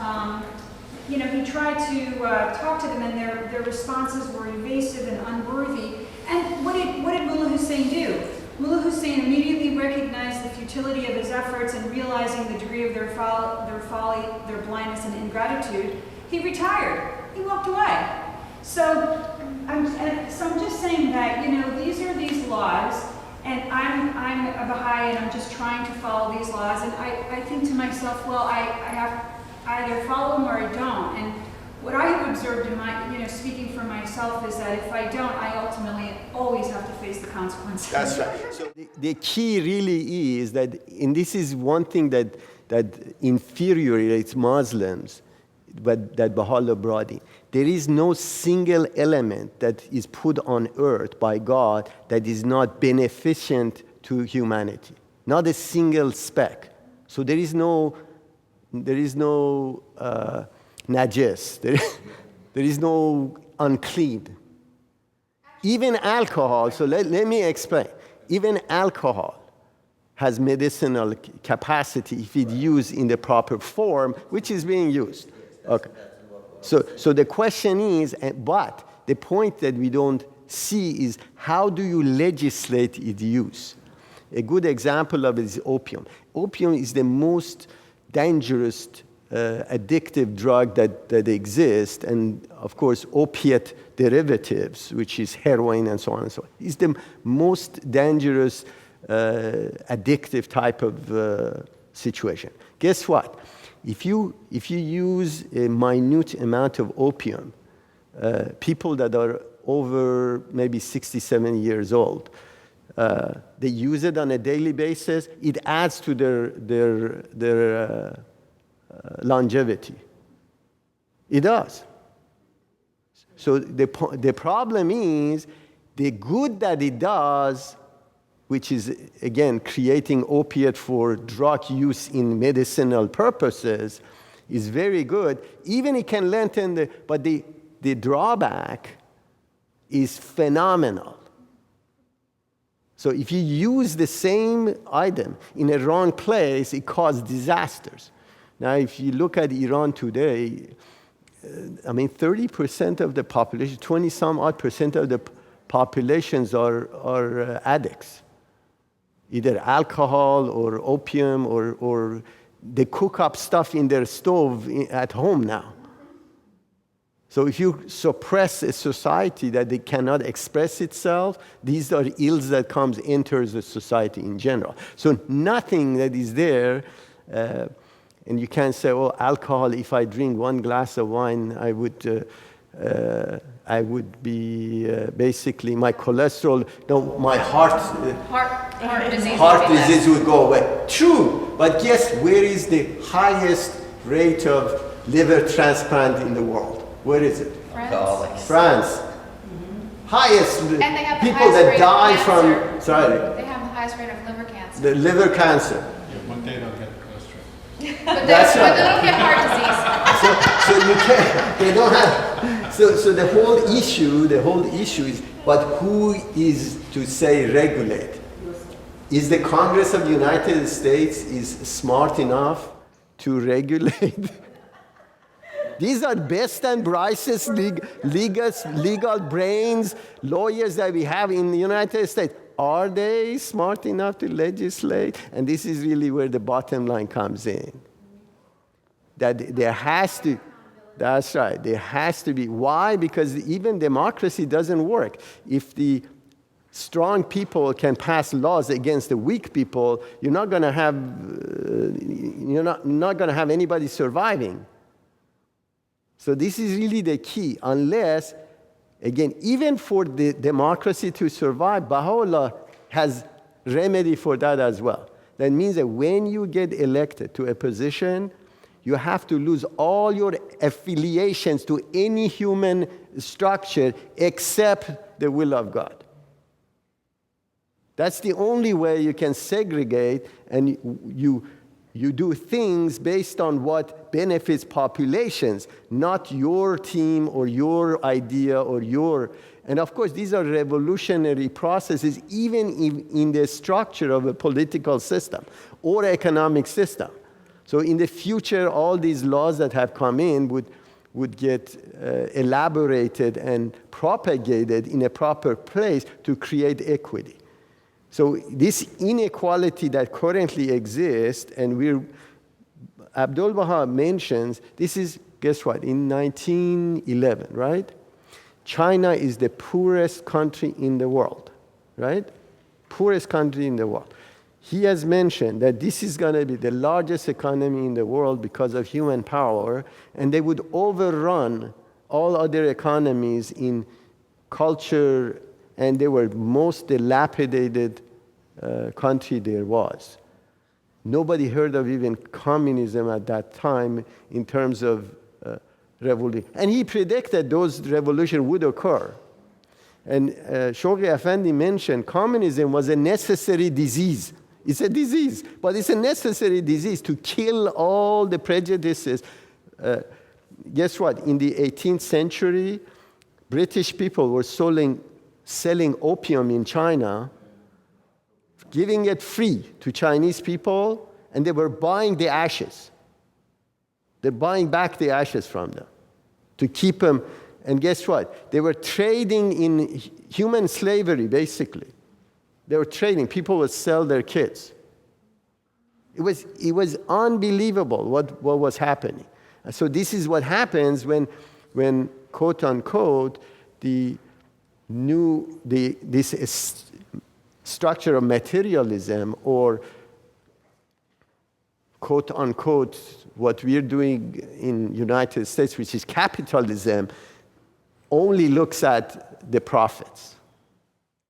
Speaker 9: You know, he tried to talk to them, and their responses were evasive and unworthy. And what did Mullá Husayn do? Mullá Husayn immediately recognized the futility of his efforts, and realizing the degree of their folly, their blindness and ingratitude, he retired. He walked away. So I'm just saying that, you know, these are these laws, and I'm a Baha'i, and I'm just trying to follow these laws, and I think to myself, well, I have either follow them or I don't. And what I have observed in my, you know, speaking for myself, is that if I don't, I ultimately always have to face the consequences.
Speaker 1: That's right. So the key really is that, and this is one thing that infuriates Muslims, but that Baha'u'llah brought in. There is no single element that is put on earth by God that is not beneficent to humanity. Not a single speck. So there is no najis. There is no unclean. Even alcohol, so let me explain. Even alcohol has medicinal capacity if it's used in the proper form, which is being used. Okay. So the question is, but the point that we don't see is, how do you legislate its use? A good example of it is opium. Opium is the most dangerous addictive drug that exists, and of course opiate derivatives, which is heroin and so on and so on, is the most dangerous addictive type of situation. Guess what? If you use a minute amount of opium, people that are over maybe 67 years old, they use it on a daily basis, it adds to their longevity. It does. So the problem is the good that it does, which is, again, creating opiate for drug use in medicinal purposes, is very good. Even it can lengthen but the drawback is phenomenal. So if you use the same item in a wrong place, it causes disasters. Now, if you look at Iran today, 30% of the population, 20-some odd percent of the populations are addicts. Either alcohol or opium or they cook up stuff in their stove at home now. So if you suppress a society that they cannot express itself, these are ills that enters the society in general. So nothing that is there, and you can't say, oh, alcohol, if I drink one glass of wine, I would be basically my cholesterol, no, my heart disease would go away. True, but guess where is the highest rate of liver transplant in the world? Where is it? France. Highest
Speaker 4: And they have the
Speaker 1: people
Speaker 4: highest
Speaker 1: that
Speaker 4: rate
Speaker 1: die
Speaker 4: of
Speaker 1: from,
Speaker 4: cancer.
Speaker 1: sorry,
Speaker 4: They have the highest rate of liver cancer.
Speaker 1: the liver cancer.
Speaker 6: Yeah, but they don't get cholesterol.
Speaker 4: But they
Speaker 1: That's right.
Speaker 4: don't get heart disease.
Speaker 1: So you can't, they don't have, so the whole issue is, but who is to say regulate? Is the Congress of the United States is smart enough to regulate? These are best and brightest legal brains, lawyers that we have in the United States. Are they smart enough to legislate? And this is really where the bottom line comes in. That there has to, that's right, there has to be. Why? Because even democracy doesn't work. If the strong people can pass laws against the weak people, you're not going to have, not going to have anybody surviving. So this is really the key, unless, again, even for the democracy to survive, Baha'u'llah has remedy for that as well. That means that when you get elected to a position, you have to lose all your affiliations to any human structure except the will of God. That's the only way you can segregate, and you do things based on what benefits populations, not your team or your idea or your... And of course, these are revolutionary processes even in the structure of a political system or economic system. So in the future, all these laws that have come in would get elaborated and propagated in a proper place to create equity. So this inequality that currently exists, and Abdul Baha mentions, this is, guess what, in 1911, right? China is the poorest country in the world, right? Poorest country in the world. He has mentioned that this is going to be the largest economy in the world because of human power, and they would overrun all other economies in culture, and they were most dilapidated country there was. Nobody heard of even communism at that time in terms of revolution. And he predicted those revolutions would occur. And Shoghi Effendi mentioned communism was a necessary disease. It's a disease, but it's a necessary disease to kill all the prejudices. Guess what? In the 18th century, British people were selling opium in China, giving it free to Chinese people, and they were buying the ashes. They're buying back the ashes from them to keep them. And guess what? They were trading in human slavery, basically. They were trading. People would sell their kids. It was unbelievable what was happening. So this is what happens when quote unquote, this structure of materialism or quote unquote, what we're doing in United States, which is capitalism, only looks at the profits.